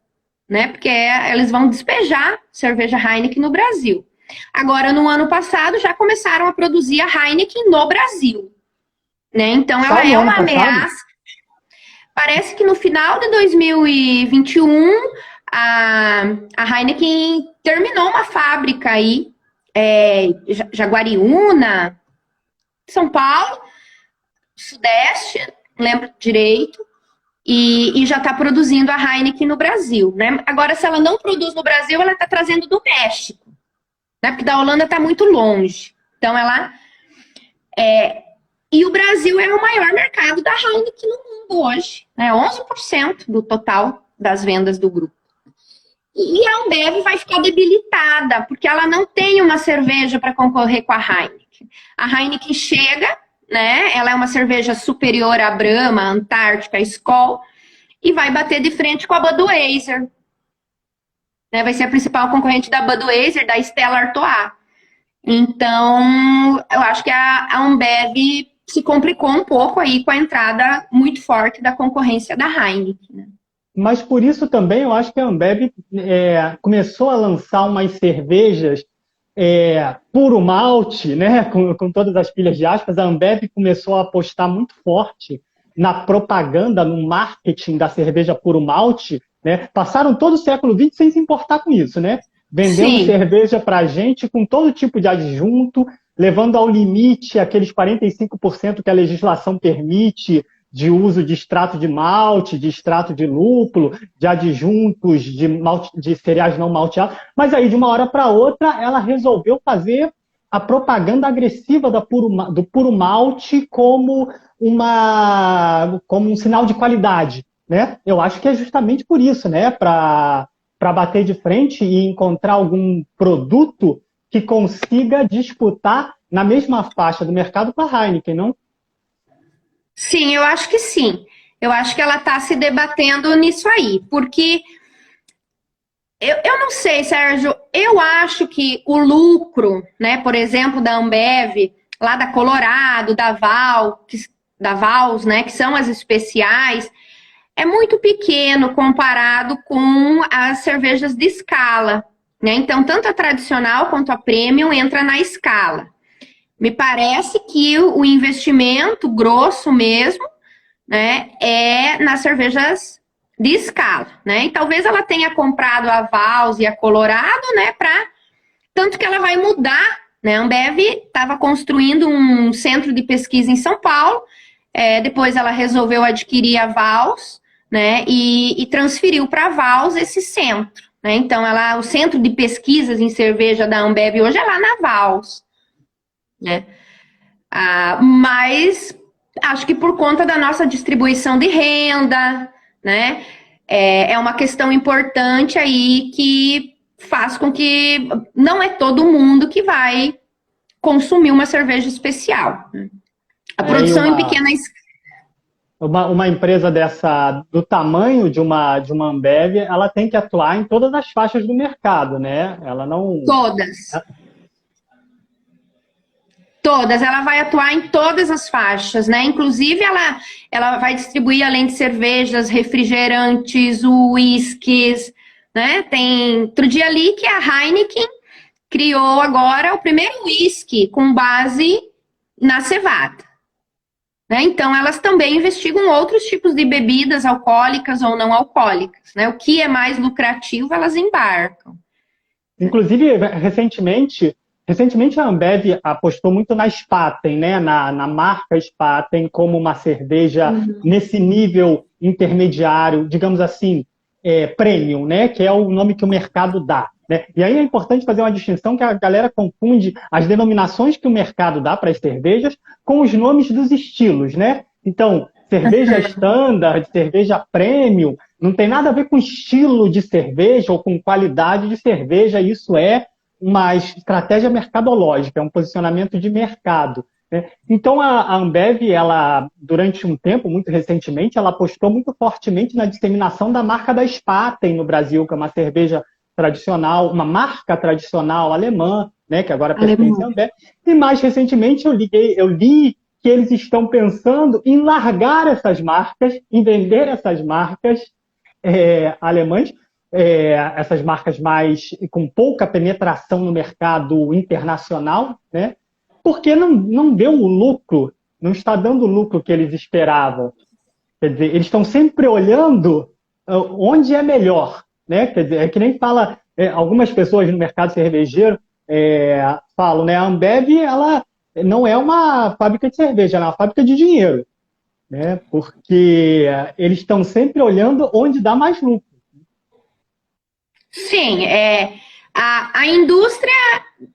Speaker 3: né? Porque eles vão despejar cerveja Heineken no Brasil. Agora, no ano passado, já começaram a produzir a Heineken no Brasil, né? Então, ela é uma ameaça. Parece que no final de 2021, a Heineken terminou uma fábrica aí, Jaguariúna, São Paulo, Sudeste, não lembro direito. e já está produzindo a Heineken no Brasil, né? Agora, se ela não produz no Brasil, ela está trazendo do México, né? Porque da Holanda está muito longe. Então, e o Brasil é o maior mercado da Heineken no mundo hoje, né? 11% do total das vendas do grupo. E a Ambev vai ficar debilitada, porque ela não tem uma cerveja para concorrer com a Heineken. A Heineken chega, né? Ela é uma cerveja superior à Brahma, Antártica, Skol, e vai bater de frente com a Budweiser. Né? Vai ser a principal concorrente da Budweiser, da Stella Artois. Então, eu acho que a Ambev se complicou um pouco aí com a entrada muito forte da concorrência da Heineken. Né?
Speaker 1: Mas por isso também eu acho que a Ambev começou a lançar umas cervejas puro malte, né? Com todas as pilhas de aspas. A Ambev começou a apostar muito forte na propaganda, no marketing da cerveja puro malte. Né? Passaram todo o século XX sem se importar com isso, né? Vendendo
Speaker 3: Sim.
Speaker 1: cerveja para a gente com todo tipo de adjunto, levando ao limite aqueles 45% que a legislação permite de uso de extrato de malte, de extrato de lúpulo, de adjuntos, de cereais não malteados. Mas aí, de uma hora para outra, ela resolveu fazer a propaganda agressiva do puro malte como um sinal de qualidade. Né? Eu acho que é justamente por isso, né? Para bater de frente e encontrar algum produto que consiga disputar na mesma faixa do mercado com a Heineken, não?
Speaker 3: Sim, eu acho que sim. Eu acho que ela está se debatendo nisso aí, porque eu não sei, Sérgio, eu acho que o lucro, né, por exemplo, da Ambev, lá da Colorado, da Vals, né, que são as especiais, é muito pequeno comparado com as cervejas de escala, né? Então, tanto a tradicional quanto a premium entra na escala. Me parece que o investimento grosso mesmo, né, é nas cervejas de escala, né? E talvez ela tenha comprado a Vals e a Colorado, né, tanto que ela vai mudar, né? A Ambev estava construindo um centro de pesquisa em São Paulo, depois ela resolveu adquirir a Vals, né, e transferiu para a Vals esse centro, né? Então, o centro de pesquisas em cerveja da Ambev hoje é lá na Vals. Né? Mas acho que por conta da nossa distribuição de renda, né, é uma questão importante aí que faz com que não é todo mundo que vai consumir uma cerveja especial. Né? A produção em pequena escala.
Speaker 1: Uma empresa do tamanho de uma Ambev, ela tem que atuar em todas as faixas do mercado, né? Ela não...
Speaker 3: Todas, ela vai atuar em todas as faixas, né? Inclusive, ela vai distribuir, além de cervejas, refrigerantes, uísques, né? Outro dia ali que a Heineken criou agora o primeiro uísque com base na cevada. Né? Então, elas também investigam outros tipos de bebidas alcoólicas ou não alcoólicas, né? O que é mais lucrativo, elas embarcam.
Speaker 1: Inclusive, recentemente a Ambev apostou muito na Spaten, né? na marca Spaten, como uma cerveja nesse nível intermediário, digamos assim, premium, né? Que é o nome que o mercado dá. Né? E aí é importante fazer uma distinção que a galera confunde as denominações que o mercado dá para as cervejas com os nomes dos estilos. Né? Então, cerveja standard, cerveja premium, não tem nada a ver com estilo de cerveja ou com qualidade de cerveja, isso é uma estratégia mercadológica, é um posicionamento de mercado. Né? Então, a Ambev, ela, durante um tempo, muito recentemente, ela apostou muito fortemente na disseminação da marca da Spaten no Brasil, que é uma cerveja tradicional, uma marca tradicional alemã, né, que agora pertence à Ambev. E mais recentemente eu li que eles estão pensando em largar essas marcas, em vender essas marcas alemãs, essas marcas mais com pouca penetração no mercado internacional, né? Porque não deu o lucro, não está dando o lucro que eles esperavam. Quer dizer, eles estão sempre olhando onde é melhor, né? Quer dizer, é que nem fala, algumas pessoas no mercado cervejeiro falam, né? A Ambev, ela não é uma fábrica de cerveja, ela é uma fábrica de dinheiro. né? Porque eles estão sempre olhando onde dá mais lucro.
Speaker 3: Sim, a indústria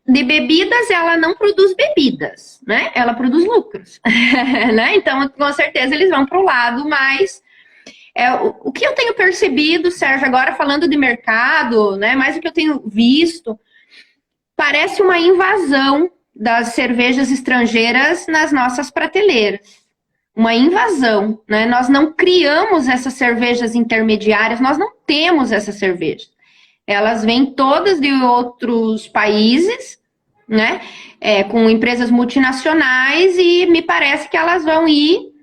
Speaker 3: de bebidas, ela não produz bebidas, né? Ela produz lucros, né? Então, com certeza, eles vão para o lado mais... o que eu tenho percebido, Sérgio, agora falando de mercado, né? Mais o que eu tenho visto, parece uma invasão das cervejas estrangeiras nas nossas prateleiras. Uma invasão, né? Nós não criamos essas cervejas intermediárias, nós não temos essas cervejas. Elas vêm todas de outros países, né? Com empresas multinacionais, e me parece que elas vão ir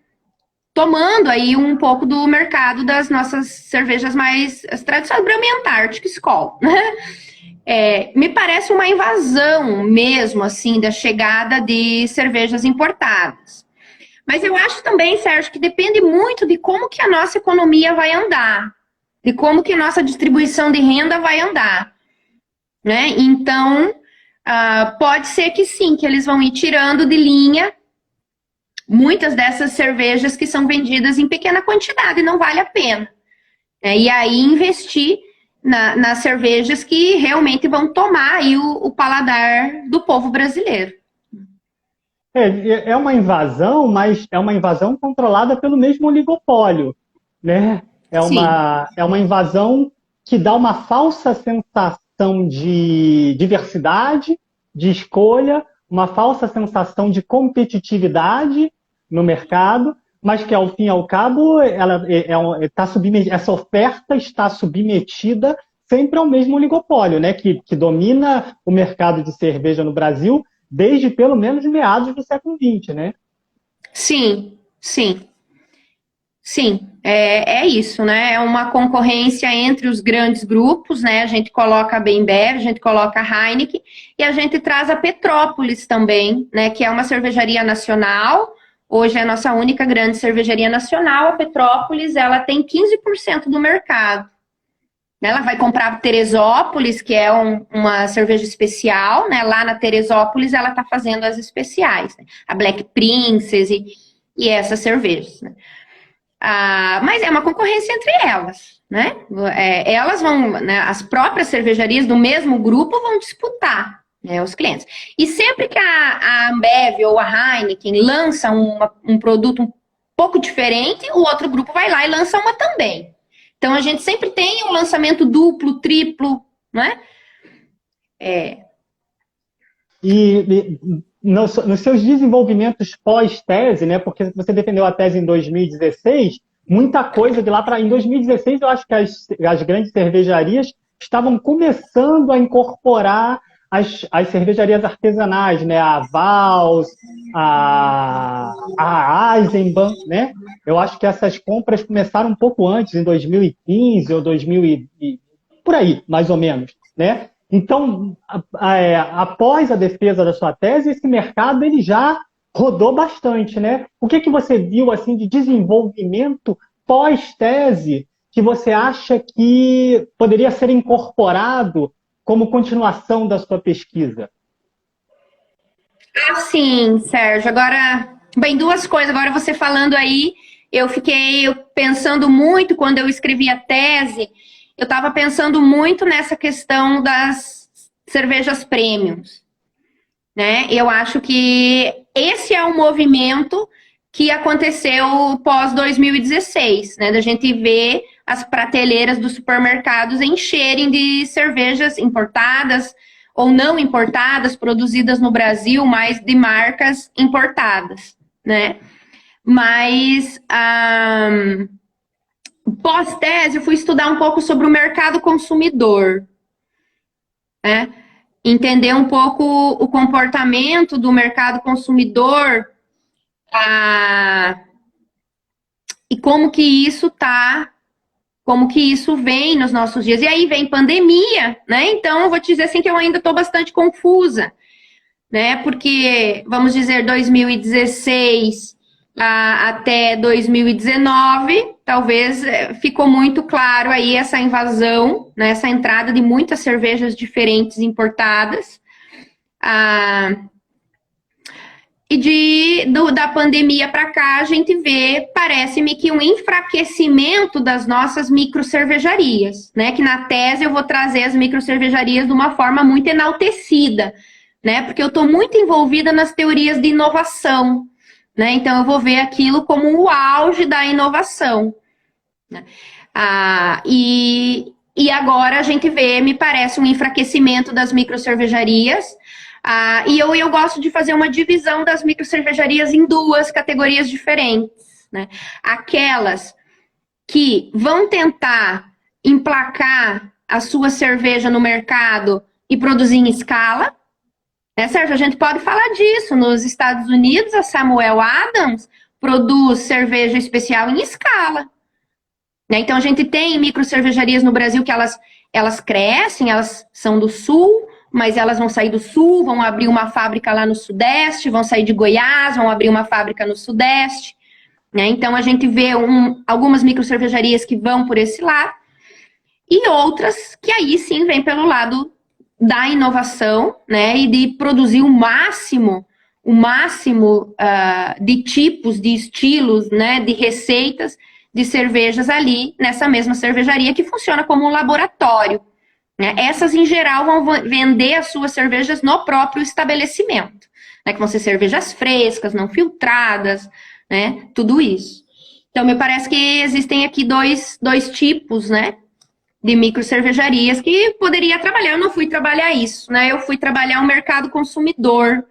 Speaker 3: tomando aí um pouco do mercado das nossas cervejas mais tradicionais, Brahma, Antártica, Skol, né? Me parece uma invasão mesmo, assim, da chegada de cervejas importadas. Mas eu acho também, Sérgio, que depende muito de como que a nossa economia vai andar, de como que a nossa distribuição de renda vai andar, né? Então, pode ser que sim, que eles vão ir tirando de linha muitas dessas cervejas que são vendidas em pequena quantidade, não vale a pena, né? E aí investir nas cervejas que realmente vão tomar aí o paladar do povo brasileiro.
Speaker 1: É uma invasão, mas é uma invasão controlada pelo mesmo oligopólio, né? É uma invasão que dá uma falsa sensação de diversidade, de escolha, uma falsa sensação de competitividade no mercado, mas que, ao fim e ao cabo, essa oferta está submetida sempre ao mesmo oligopólio, né? Que domina o mercado de cerveja no Brasil desde pelo menos meados do século XX, né?
Speaker 3: Sim, sim. Sim, é isso, né? É uma concorrência entre os grandes grupos, né? A gente coloca a Bembev, a gente coloca a Heineken, e a gente traz a Petrópolis também, né? Que é uma cervejaria nacional. Hoje é a nossa única grande cervejaria nacional. A Petrópolis, ela tem 15% do mercado. Ela vai comprar a Teresópolis, que é uma cerveja especial, né? Lá na Teresópolis, ela está fazendo as especiais, né? A Black Princess e essas cervejas, né? Mas é uma concorrência entre elas, né? Elas vão, né, as próprias cervejarias do mesmo grupo vão disputar, né, os clientes. E sempre que a Ambev ou a Heineken lança um produto um pouco diferente, o outro grupo vai lá e lança uma também. Então a gente sempre tem um lançamento duplo, triplo, né?
Speaker 1: E nos seus desenvolvimentos pós-tese, né? Porque você defendeu a tese em 2016, muita coisa de lá para... Em 2016, eu acho que as grandes cervejarias estavam começando a incorporar as cervejarias artesanais, né? A Vals, a Eisenbahn, né? Eu acho que essas compras começaram um pouco antes, em 2015 ou 2000 por aí, mais ou menos, né? Então, após a defesa da sua tese, esse mercado ele já rodou bastante, né? O que você viu assim de desenvolvimento pós-tese que você acha que poderia ser incorporado como continuação da sua pesquisa?
Speaker 3: Sim, Sérgio. Agora, bem, duas coisas. Agora você falando aí, eu fiquei pensando muito quando eu escrevi a tese. Eu estava pensando muito nessa questão das cervejas premiums, né? Eu acho que esse é um movimento que aconteceu pós 2016, né? Da gente ver as prateleiras dos supermercados encherem de cervejas importadas ou não importadas, produzidas no Brasil, mas de marcas importadas, né? Mas pós-tese, eu fui estudar um pouco sobre o mercado consumidor, né? Entender um pouco o comportamento do mercado consumidor e como que isso vem nos nossos dias. E aí vem pandemia, né? Então, eu vou te dizer assim que eu ainda estou bastante confusa, né? Porque, vamos dizer, 2016... até 2019, talvez ficou muito claro aí essa invasão, né, essa entrada de muitas cervejas diferentes importadas, e de da pandemia para cá, a gente vê, parece-me que um enfraquecimento das nossas microcervejarias, né? Que na tese eu vou trazer as microcervejarias de uma forma muito enaltecida, né? Porque eu estou muito envolvida nas teorias de inovação, né? Então eu vou ver aquilo como o auge da inovação, né? E agora a gente vê, me parece, um enfraquecimento das microcervejarias. E eu gosto de fazer uma divisão das microcervejarias em duas categorias diferentes, né? Aquelas que vão tentar emplacar a sua cerveja no mercado e produzir em escala, né, Sérgio? A gente pode falar disso. Nos Estados Unidos, a Samuel Adams produz cerveja especial em escala, né? Então, a gente tem microcervejarias no Brasil que elas crescem, elas são do Sul, mas elas vão sair do Sul, vão abrir uma fábrica lá no Sudeste, vão sair de Goiás, vão abrir uma fábrica no Sudeste, né? Então, a gente vê algumas microcervejarias que vão por esse lado, e outras que aí sim vêm pelo lado da inovação, né? E de produzir o máximo de tipos, de estilos, né? De receitas de cervejas ali nessa mesma cervejaria que funciona como um laboratório, né? Essas, em geral, vão vender as suas cervejas no próprio estabelecimento, né? Que vão ser cervejas frescas, não filtradas, né? Tudo isso. Então, me parece que existem aqui dois tipos, né? De microcervejarias que poderia trabalhar. Eu não fui trabalhar isso, né? Eu fui trabalhar o mercado consumidor,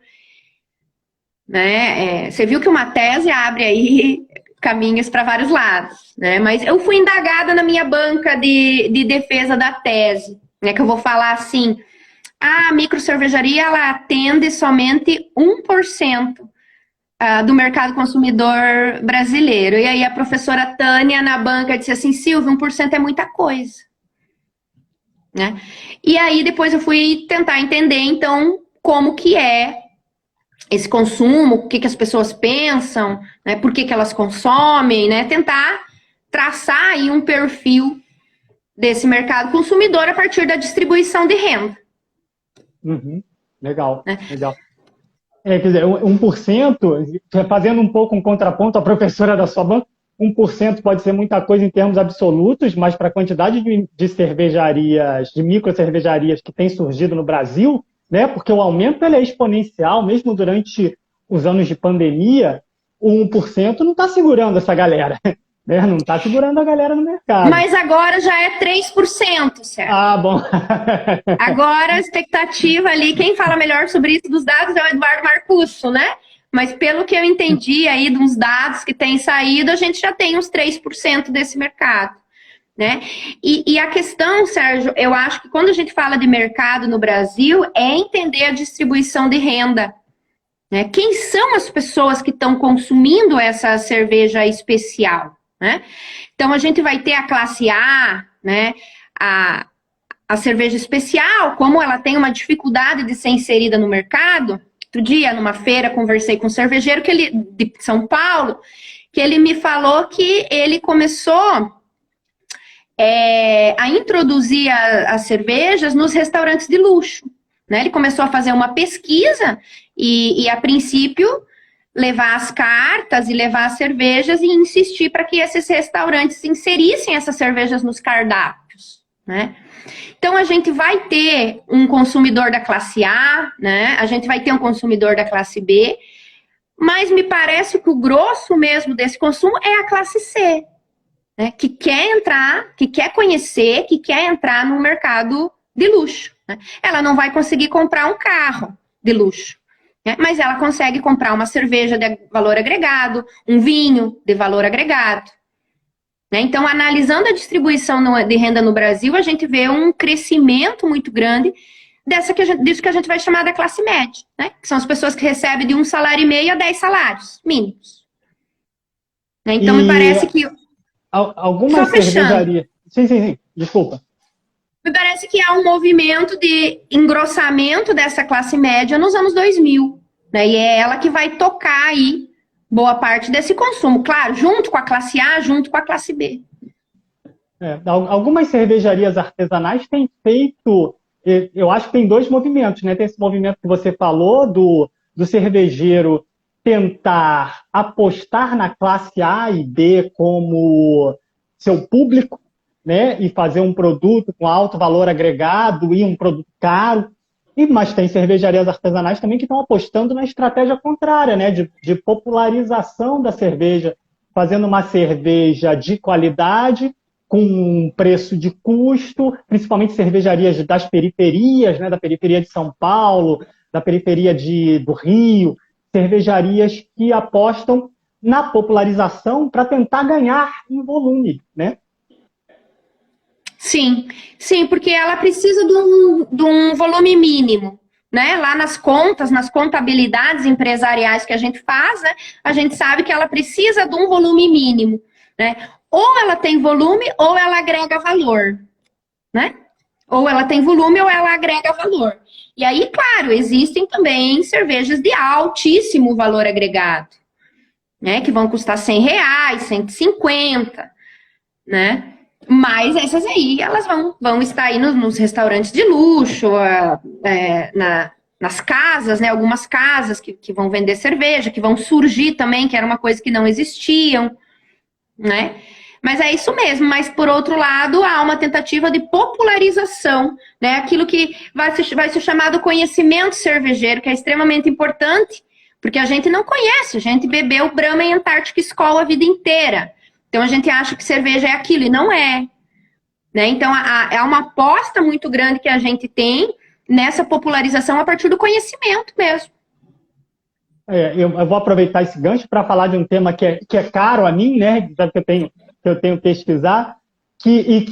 Speaker 3: né? Você viu que uma tese abre aí caminhos para vários lados, né? Mas eu fui indagada na minha banca de defesa da tese, né? Que eu vou falar assim, a microcervejaria, ela atende somente 1% do mercado consumidor brasileiro. E aí a professora Tânia na banca disse assim, Silvia, 1% é muita coisa, né? E aí depois eu fui tentar entender, então, como que é esse consumo, o que que as pessoas pensam, né? Por que que elas consomem, né? Tentar traçar aí um perfil desse mercado consumidor a partir da distribuição de renda.
Speaker 1: Uhum. Legal, legal. Quer dizer, 1%, fazendo um pouco um contraponto à professora da sua banca, 1% pode ser muita coisa em termos absolutos, mas para a quantidade de cervejarias, de microcervejarias que tem surgido no Brasil, né, porque o aumento ele é exponencial, mesmo durante os anos de pandemia, o 1% não está segurando essa galera, né? Não está segurando a galera no mercado.
Speaker 3: Mas agora já é 3%, Sérgio.
Speaker 1: Ah, bom.
Speaker 3: Agora a expectativa ali, quem fala melhor sobre isso dos dados é o Eduardo Marcusso, né? Mas pelo que eu entendi aí dos dados que têm saído, a gente já tem uns 3% desse mercado, né? E a questão, Sérgio, eu acho que quando a gente fala de mercado no Brasil, é entender a distribuição de renda, né? Quem são as pessoas que estão consumindo essa cerveja especial, né? Então, a gente vai ter a classe A, né? A cerveja especial, como ela tem uma dificuldade de ser inserida no mercado. Outro dia, numa feira, conversei com um cervejeiro de São Paulo, que ele me falou que ele começou a introduzir as cervejas nos restaurantes de luxo, né? Ele começou a fazer uma pesquisa e a princípio, levar as cartas e levar as cervejas e insistir para que esses restaurantes inserissem essas cervejas nos cardápios, né? Então, a gente vai ter um consumidor da classe A, né? A gente vai ter um consumidor da classe B, mas me parece que o grosso mesmo desse consumo é a classe C, né? Que quer entrar, que quer conhecer, que quer entrar no mercado de luxo, né? Ela não vai conseguir comprar um carro de luxo, né? Mas ela consegue comprar uma cerveja de valor agregado, um vinho de valor agregado. Então, analisando a distribuição de renda no Brasil, a gente vê um crescimento muito grande disso que a gente vai chamar da classe média, né? Que são as pessoas que recebem de 1,5 salário a 10 salários mínimos. Então, me parece que...
Speaker 1: Algumas cervejarias... Sim, desculpa.
Speaker 3: Me parece que há um movimento de engrossamento dessa classe média nos anos 2000, né? E é ela que vai tocar aí boa parte desse consumo, claro, junto com a classe A, junto com a classe B.
Speaker 1: Algumas cervejarias artesanais têm feito, eu acho que tem dois movimentos, né? Tem esse movimento que você falou do cervejeiro tentar apostar na classe A e B como seu público, né, e fazer um produto com alto valor agregado e um produto caro. Mas tem cervejarias artesanais também que estão apostando na estratégia contrária, né, de popularização da cerveja, fazendo uma cerveja de qualidade, com um preço de custo, principalmente cervejarias das periferias, né, da periferia de São Paulo, da periferia do Rio, cervejarias que apostam na popularização para tentar ganhar em volume, né?
Speaker 3: Sim, sim, porque ela precisa de um volume mínimo, né? Lá nas contas, nas contabilidades empresariais que a gente faz, né? A gente sabe que ela precisa de um volume mínimo, né? Ou ela tem volume ou ela agrega valor, né? Ou ela tem volume ou ela agrega valor. E aí, claro, existem também cervejas de altíssimo valor agregado, né? Que vão custar R$100, 150, né? Mas essas aí, elas vão estar aí nos restaurantes de luxo, nas casas, né? Algumas casas que vão vender cerveja, que vão surgir também, que era uma coisa que não existiam, né? Mas é isso mesmo, mas por outro lado, há uma tentativa de popularização, né? Aquilo que vai ser chamado conhecimento cervejeiro, que é extremamente importante, porque a gente não conhece, a gente bebeu Brahma e Antártica Skol a vida inteira. Então, a gente acha que cerveja é aquilo, e não é. Né? Então, é uma aposta muito grande que a gente tem nessa popularização a partir do conhecimento mesmo.
Speaker 1: Eu vou aproveitar esse gancho para falar de um tema que é caro a mim, né? Que eu tenho pesquisar, e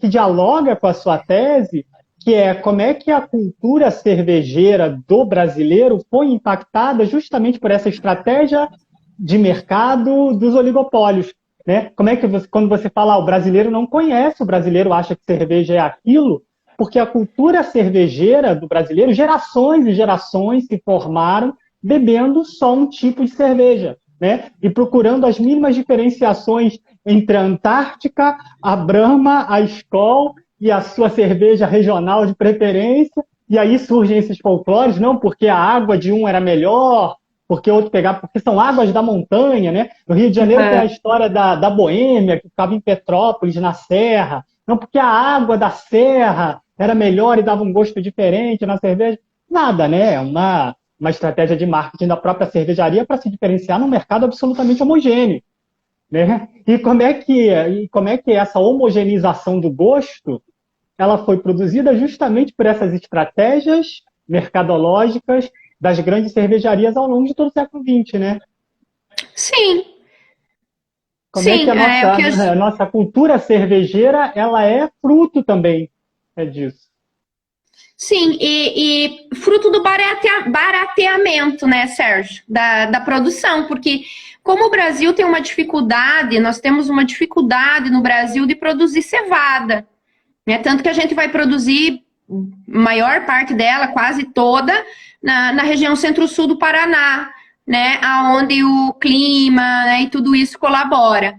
Speaker 1: que dialoga com a sua tese, que é como é que a cultura cervejeira do brasileiro foi impactada justamente por essa estratégia de mercado dos oligopólios. Né? Como é que quando você fala, o brasileiro não conhece, o brasileiro acha que cerveja é aquilo, porque a cultura cervejeira do brasileiro, gerações e gerações se formaram bebendo só um tipo de cerveja, né? E procurando as mínimas diferenciações entre a Antártica, a Brahma, a Skol e a sua cerveja regional de preferência, e aí surgem esses folclores, não porque a água de um era melhor, porque outro pegava, porque são águas da montanha, né? No Rio de Janeiro tem a história da Boêmia, que ficava em Petrópolis, na Serra. Não porque a água da Serra era melhor e dava um gosto diferente na cerveja. Nada, né? É uma estratégia de marketing da própria cervejaria para se diferenciar num mercado absolutamente homogêneo. Né? E como é que essa homogeneização do gosto ela foi produzida justamente por essas estratégias mercadológicas das grandes cervejarias ao longo de todo o século XX, né?
Speaker 3: Sim.
Speaker 1: Como é que a nossa cultura cervejeira ela é fruto também disso?
Speaker 3: Sim, e fruto do barateamento, né, Sérgio, da produção, porque como o Brasil tem uma dificuldade, nós temos uma dificuldade no Brasil de produzir cevada, né? Tanto que a gente vai produzir maior parte dela, quase toda, na região centro-sul do Paraná, né, onde o clima, né, e tudo isso colabora.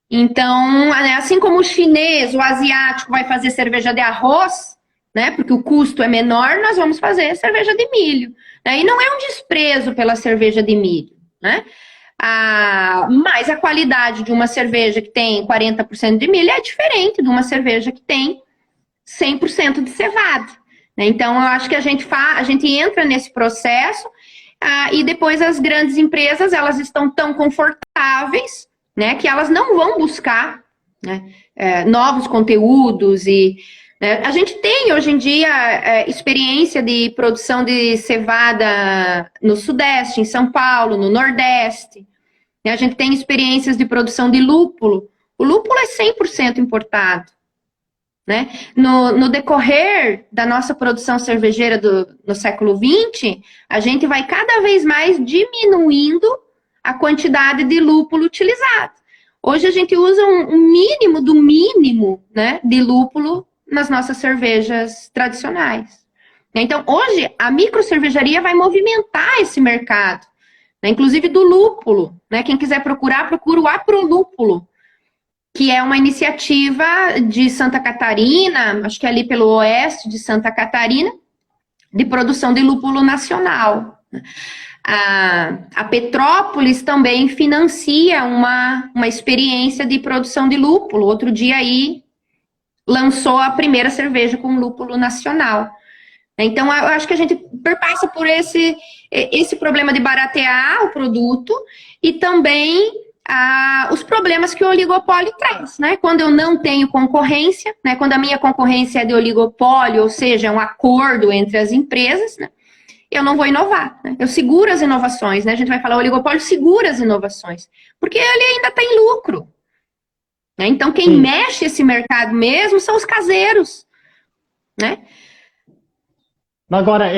Speaker 3: Então, assim como o chinês, o asiático vai fazer cerveja de arroz, né, porque o custo é menor, nós vamos fazer cerveja de milho. Né? E não é um desprezo pela cerveja de milho, né? Mas a qualidade de uma cerveja que tem 40% de milho é diferente de uma cerveja que tem 100% de cevada. Né? Então, eu acho que a gente entra nesse processo e depois as grandes empresas, elas estão tão confortáveis, né, que elas não vão buscar, né, novos conteúdos e... A gente tem, hoje em dia, experiência de produção de cevada no Sudeste, em São Paulo, no Nordeste. A gente tem experiências de produção de lúpulo. O lúpulo é 100% importado. Né? No decorrer da nossa produção cervejeira no século XX, a gente vai cada vez mais diminuindo a quantidade de lúpulo utilizado. Hoje a gente usa um mínimo do mínimo, né, de lúpulo nas nossas cervejas tradicionais. Então, hoje, a microcervejaria vai movimentar esse mercado, né? Inclusive do lúpulo. Né? Quem quiser procurar, procura o Aprolúpulo, que é uma iniciativa de Santa Catarina, acho que é ali pelo oeste de Santa Catarina, de produção de lúpulo nacional. A Petrópolis também financia uma experiência de produção de lúpulo. Outro dia aí lançou a primeira cerveja com lúpulo nacional. Então, eu acho que a gente perpassa por esse problema de baratear o produto e também os problemas que o oligopólio traz, né? Quando eu não tenho concorrência, né? Quando a minha concorrência é de oligopólio, ou seja, é um acordo entre as empresas, né? Eu não vou inovar, né? Eu seguro as inovações, né? A gente vai falar, o oligopólio segura as inovações, porque ele ainda tem lucro, né? Então, quem mexe esse mercado mesmo são os caseiros, né?
Speaker 1: Agora,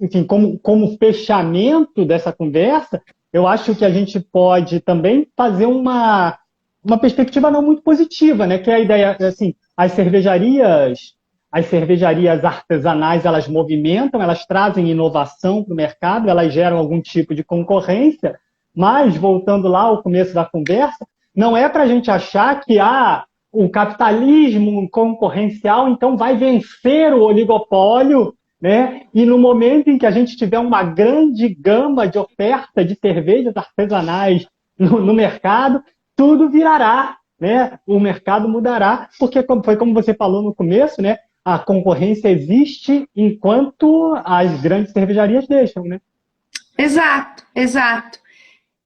Speaker 1: enfim, como fechamento dessa conversa, eu acho que a gente pode também fazer uma perspectiva não muito positiva, né? Que é a ideia, assim, as cervejarias artesanais, elas movimentam, elas trazem inovação para o mercado, elas geram algum tipo de concorrência, mas, voltando lá ao começo da conversa, não é para a gente achar que o capitalismo concorrencial, então, vai vencer o oligopólio, né? E no momento em que a gente tiver uma grande gama de oferta de cervejas artesanais no mercado, tudo virará, né? O mercado mudará, porque foi como você falou no começo, né? A concorrência existe enquanto as grandes cervejarias deixam, né?
Speaker 3: Exato, exato.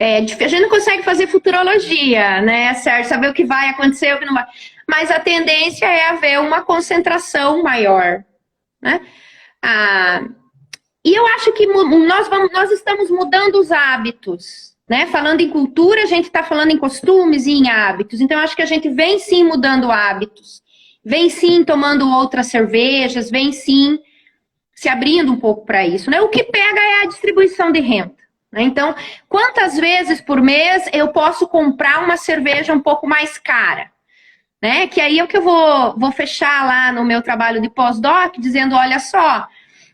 Speaker 3: A gente não consegue fazer futurologia, né, certo? Saber o que vai acontecer, o que não vai. Mas a tendência é haver uma concentração maior, né? E eu acho que nós estamos mudando os hábitos, né? Falando em cultura, a gente está falando em costumes e em hábitos. Então, eu acho que a gente vem sim mudando hábitos, vem sim tomando outras cervejas, vem sim se abrindo um pouco para isso, né? O que pega é a distribuição de renda. Então, quantas vezes por mês eu posso comprar uma cerveja um pouco mais cara? Né? Que aí é o que eu vou fechar lá no meu trabalho de pós-doc, dizendo, olha só,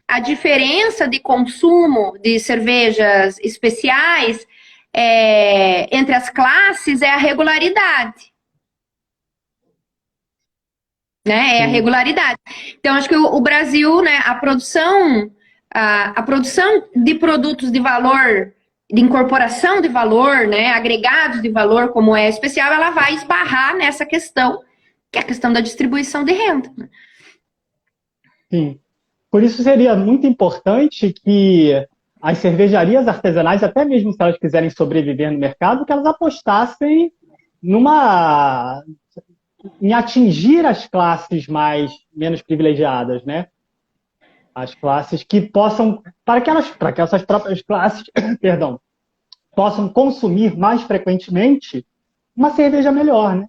Speaker 3: a diferença de consumo de cervejas especiais entre as classes é a regularidade. Né? É a regularidade. Então, acho que o Brasil, né, a produção de produtos de valor, de incorporação de valor, né, agregados de valor, como é especial, ela vai esbarrar nessa questão, que é a questão da distribuição de renda.
Speaker 1: Sim. Por isso seria muito importante que as cervejarias artesanais, até mesmo se elas quiserem sobreviver no mercado, que elas apostassem em atingir as classes menos privilegiadas, né? As classes que possam, para que essas próprias classes, perdão, possam consumir mais frequentemente uma cerveja melhor, né?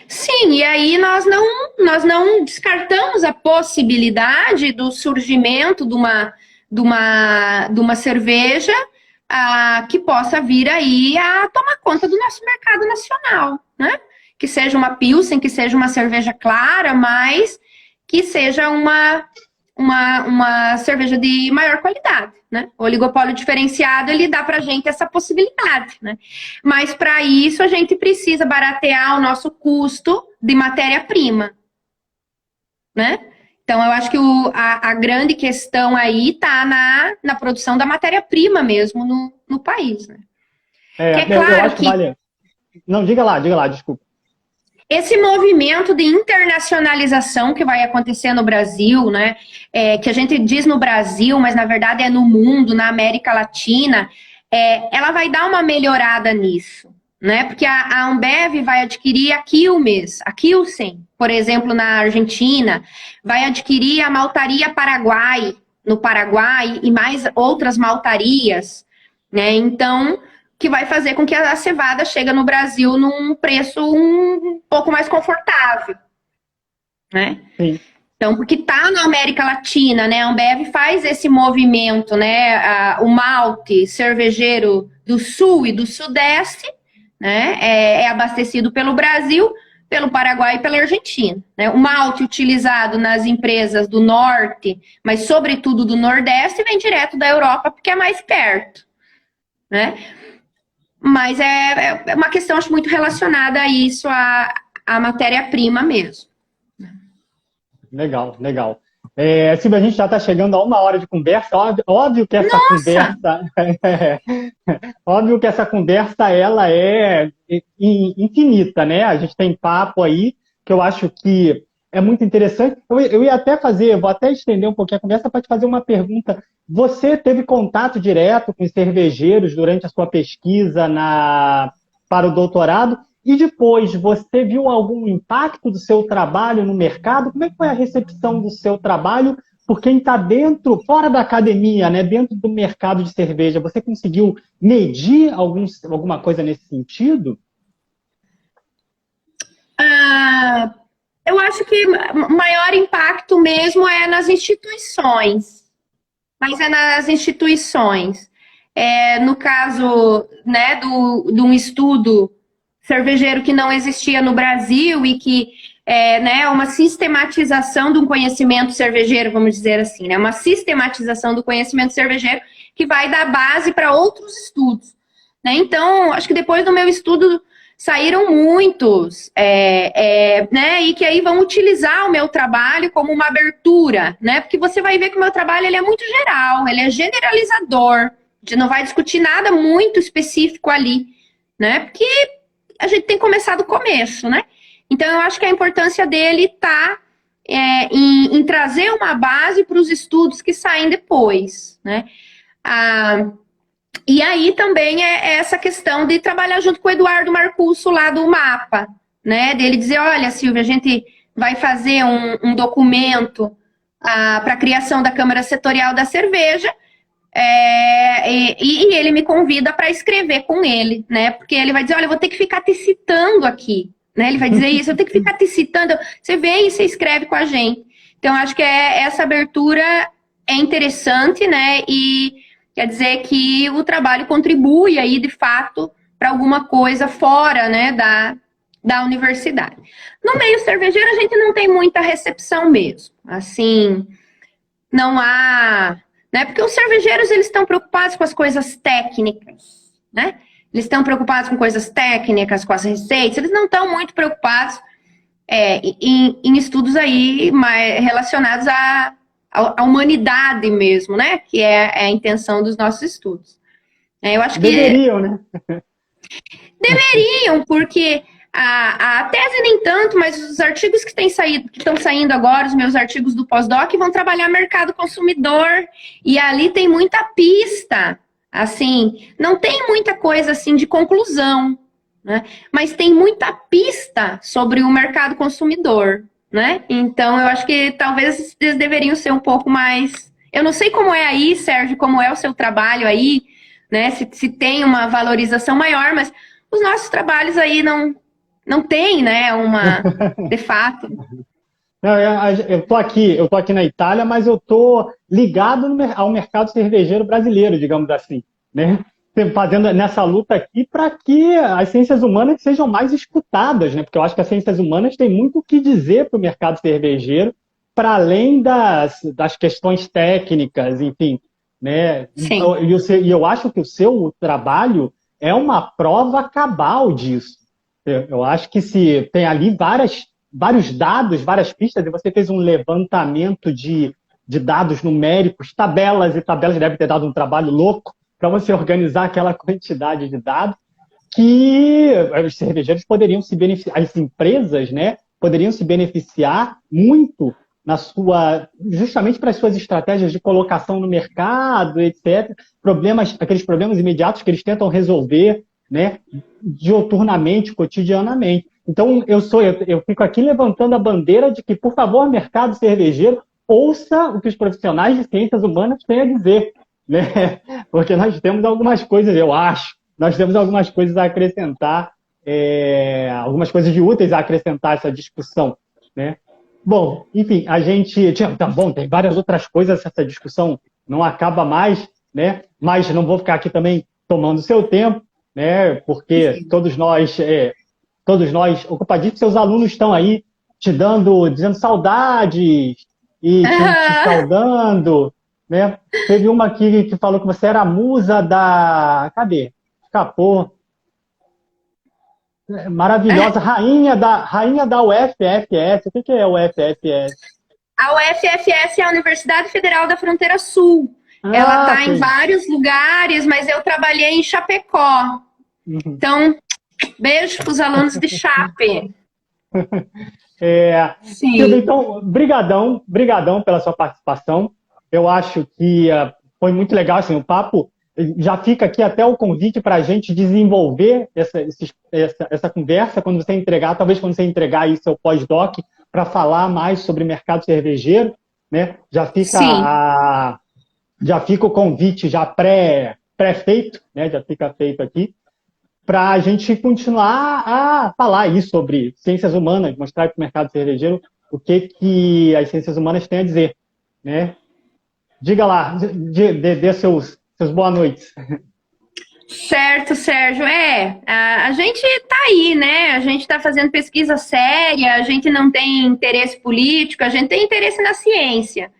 Speaker 3: Sim, e aí nós não descartamos a possibilidade do surgimento de uma cerveja que possa vir aí a tomar conta do nosso mercado nacional, né? Que seja uma Pilsen, que seja uma cerveja clara, mas que seja uma cerveja de maior qualidade, né? O oligopólio diferenciado, ele dá pra gente essa possibilidade, né? Mas para isso a gente precisa baratear o nosso custo de matéria-prima, né? Então eu acho que a grande questão aí tá na produção da matéria-prima mesmo no país, né?
Speaker 1: Claro eu acho que vale... Não, diga lá, desculpa.
Speaker 3: Esse movimento de internacionalização que vai acontecer no Brasil, né, que a gente diz no Brasil, mas na verdade é no mundo, na América Latina, ela vai dar uma melhorada nisso, né? Porque a Ambev vai adquirir a Quilmes, a Quilcem, por exemplo, na Argentina, vai adquirir a Maltaria Paraguai, no Paraguai, e mais outras maltarias, né? Então, que vai fazer com que a cevada chegue no Brasil num preço um pouco mais confortável, né?
Speaker 1: Sim.
Speaker 3: Então, porque tá na América Latina, né? A Ambev faz esse movimento, né? O malte cervejeiro do Sul e do Sudeste, né? É abastecido pelo Brasil, pelo Paraguai e pela Argentina, né? O malte utilizado nas empresas do Norte, mas sobretudo do Nordeste, vem direto da Europa porque é mais perto, né? Mas é uma questão, acho, muito relacionada a isso, a matéria-prima mesmo.
Speaker 1: Legal. Silvia, a gente já está chegando a 1 hora de conversa. Óbvio que essa
Speaker 3: Nossa!
Speaker 1: conversa, óbvio que essa conversa ela é infinita, né? A gente tem papo aí que eu acho que é muito interessante. Eu ia até fazer, vou até estender um pouquinho a conversa para te fazer uma pergunta. Você teve contato direto com os cervejeiros durante a sua pesquisa para o doutorado? E depois, você viu algum impacto do seu trabalho no mercado? Como é que foi a recepção do seu trabalho por quem está dentro, fora da academia, né, dentro do mercado de cerveja? Você conseguiu medir alguma coisa nesse sentido?
Speaker 3: Eu acho que o maior impacto mesmo é nas instituições. Mas é nas instituições. No caso, né, de um estudo cervejeiro que não existia no Brasil e que né, uma sistematização de um conhecimento cervejeiro, vamos dizer assim, né, uma sistematização do conhecimento cervejeiro que vai dar base para outros estudos. Né? Então, acho que depois do meu estudo saíram muitos, né, e que aí vão utilizar o meu trabalho como uma abertura, né, porque você vai ver que o meu trabalho ele é muito geral, ele é generalizador, a gente não vai discutir nada muito específico ali, né, porque a gente tem que começar do começo, né? Então, eu acho que a importância dele está em trazer uma base para os estudos que saem depois, né? E aí também é essa questão de trabalhar junto com o Eduardo Marcusso lá do MAPA, né? Dele dizer, olha, Silvia, a gente vai fazer um documento para a criação da Câmara Setorial da Cerveja, e ele me convida para escrever com ele, né? Porque ele vai dizer, olha, eu vou ter que ficar te citando aqui, né? Ele vai dizer isso, eu tenho que ficar te citando. Você vem e você escreve com a gente. Então, acho que essa abertura é interessante, né? E quer dizer que o trabalho contribui aí, de fato, para alguma coisa fora, né, da universidade. No meio cervejeiro, a gente não tem muita recepção mesmo. Assim, não há... Né? Porque os cervejeiros eles estão preocupados com as coisas técnicas, né? Eles estão preocupados com coisas técnicas, com as receitas, eles não estão muito preocupados em estudos aí mais relacionados à humanidade mesmo, né? Que é a intenção dos nossos estudos. Eu acho que
Speaker 1: deveriam, né?
Speaker 3: Deveriam, porque a tese nem tanto, mas os artigos que estão saindo agora, os meus artigos do pós-doc, vão trabalhar mercado consumidor, e ali tem muita pista, assim, não tem muita coisa assim de conclusão, né? Mas tem muita pista sobre o mercado consumidor, né? Então eu acho que talvez eles deveriam ser um pouco mais... Eu não sei como é aí, Sérgio, como é o seu trabalho aí, né? Se tem uma valorização maior, mas os nossos trabalhos aí não tem, né, de fato.
Speaker 1: Não, eu tô aqui na Itália, mas eu tô ligado ao mercado cervejeiro brasileiro, digamos assim, né? Fazendo nessa luta aqui para que as ciências humanas sejam mais escutadas, né? Porque eu acho que as ciências humanas têm muito o que dizer para o mercado cervejeiro, para além das questões técnicas, enfim, né?
Speaker 3: Sim.
Speaker 1: E eu acho que o seu trabalho é uma prova cabal disso. Eu acho que se tem ali vários dados, várias pistas, e você fez um levantamento de dados numéricos, tabelas e tabelas, deve ter dado um trabalho louco para você organizar aquela quantidade de dados, que os cervejeiros poderiam se beneficiar, as empresas, né, poderiam se beneficiar muito justamente para as suas estratégias de colocação no mercado, etc. Aqueles problemas imediatos que eles tentam resolver, né, dioturnamente, cotidianamente. Então, eu fico aqui levantando a bandeira de que, por favor, mercado cervejeiro, ouça o que os profissionais de ciências humanas têm a dizer, né? Porque nós temos algumas coisas, eu acho, nós temos algumas coisas a acrescentar, algumas coisas de úteis a acrescentar a essa discussão, né? Bom, enfim, tem várias outras coisas, essa discussão não acaba mais, né? Mas não vou ficar aqui também tomando seu tempo, né? Porque todos nós ocupadíssimos, seus alunos estão aí dizendo saudades e te saudando, né? Teve uma aqui que falou que você era a musa da... Cadê? Escapou. Maravilhosa, rainha da UFFS. O que é o UFFS?
Speaker 3: A UFFS é a Universidade Federal da Fronteira Sul. Ela está em vários lugares, mas eu trabalhei em Chapecó. Então, beijo para os alunos de Chape.
Speaker 1: Silvia, então, brigadão pela sua participação. Eu acho que foi muito legal, assim, o papo. Já fica aqui até o convite para a gente desenvolver essa conversa quando você entregar, talvez quando você entregar aí seu pós-doc, para falar mais sobre mercado cervejeiro, né? Já fica o convite já pré-feito, né? Já fica feito aqui, para a gente continuar a falar aí sobre ciências humanas, mostrar para o mercado cervejeiro o que as ciências humanas têm a dizer, né? Diga lá, dê seus boa noites.
Speaker 3: Certo, Sérgio. A gente tá aí, né? A gente tá fazendo pesquisa séria, a gente não tem interesse político, a gente tem interesse na ciência,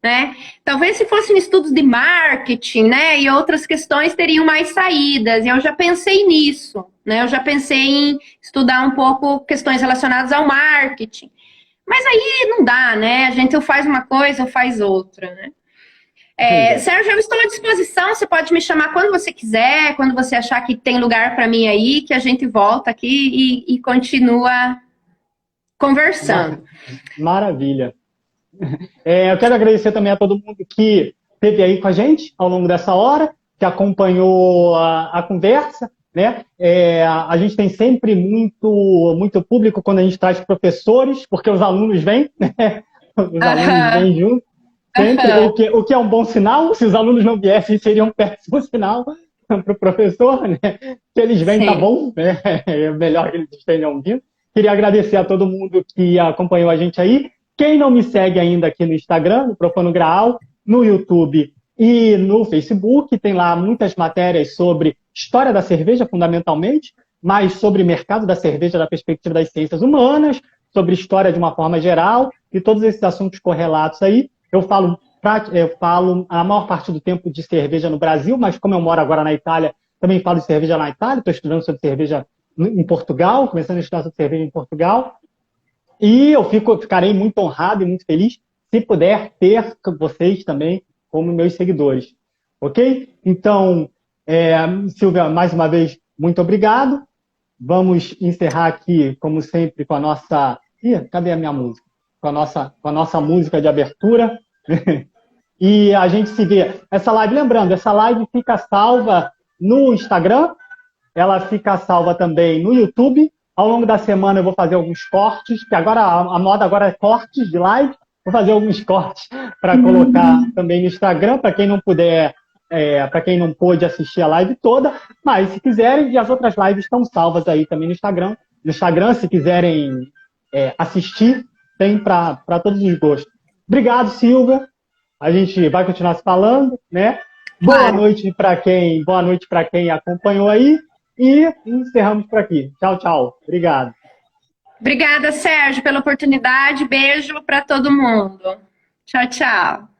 Speaker 3: né? Talvez se fossem estudos de marketing, né, e outras questões teriam mais saídas. Eu já pensei nisso, né? Eu já pensei em estudar um pouco questões relacionadas ao marketing. Mas aí não dá, né? A gente ou faz uma coisa ou faz outra, né? Sérgio, eu estou à disposição, você pode me chamar quando você quiser, quando você achar que tem lugar para mim aí, que a gente volta aqui e continua conversando.
Speaker 1: Maravilha. Eu quero agradecer também a todo mundo que esteve aí com a gente ao longo dessa hora, que acompanhou a conversa, né? A gente tem sempre muito público quando a gente traz professores, porque os alunos vêm, né? Os alunos vêm junto. Sempre, o que é um bom sinal. Se os alunos não viessem, seria um péssimo sinal para o professor, né? Se eles vêm, Sim. Tá bom, né? É melhor que eles estejam vindo. Queria agradecer a todo mundo que acompanhou a gente aí. Quem não me segue ainda aqui no Instagram, no Profano Graal, no YouTube e no Facebook, tem lá muitas matérias sobre história da cerveja, fundamentalmente, mas sobre mercado da cerveja da perspectiva das ciências humanas, sobre história de uma forma geral e todos esses assuntos correlatos aí. Eu falo a maior parte do tempo de cerveja no Brasil, mas como eu moro agora na Itália, também falo de cerveja na Itália, estou estudando sobre cerveja em Portugal, começando a estudar sobre cerveja em Portugal. E eu ficarei muito honrado e muito feliz se puder ter vocês também como meus seguidores. Ok? Então, Silvia, mais uma vez, muito obrigado. Vamos encerrar aqui, como sempre, com a nossa... cadê a minha música? Com a nossa música de abertura. E a gente se vê. Essa live, lembrando, essa live fica salva no Instagram, ela fica salva também no YouTube. Ao longo da semana eu vou fazer alguns cortes, que agora a moda agora é cortes de live. Vou fazer alguns cortes para colocar também no Instagram, para quem não puder, para quem não pôde assistir a live toda. Mas se quiserem, e as outras lives estão salvas aí também no Instagram. No Instagram, se quiserem assistir, tem para todos os gostos. Obrigado, Silvia. A gente vai continuar se falando, né? Boa noite para quem acompanhou aí. E encerramos por aqui. Tchau, tchau. Obrigado.
Speaker 3: Obrigada, Sérgio, pela oportunidade. Beijo para todo mundo. Tchau, tchau.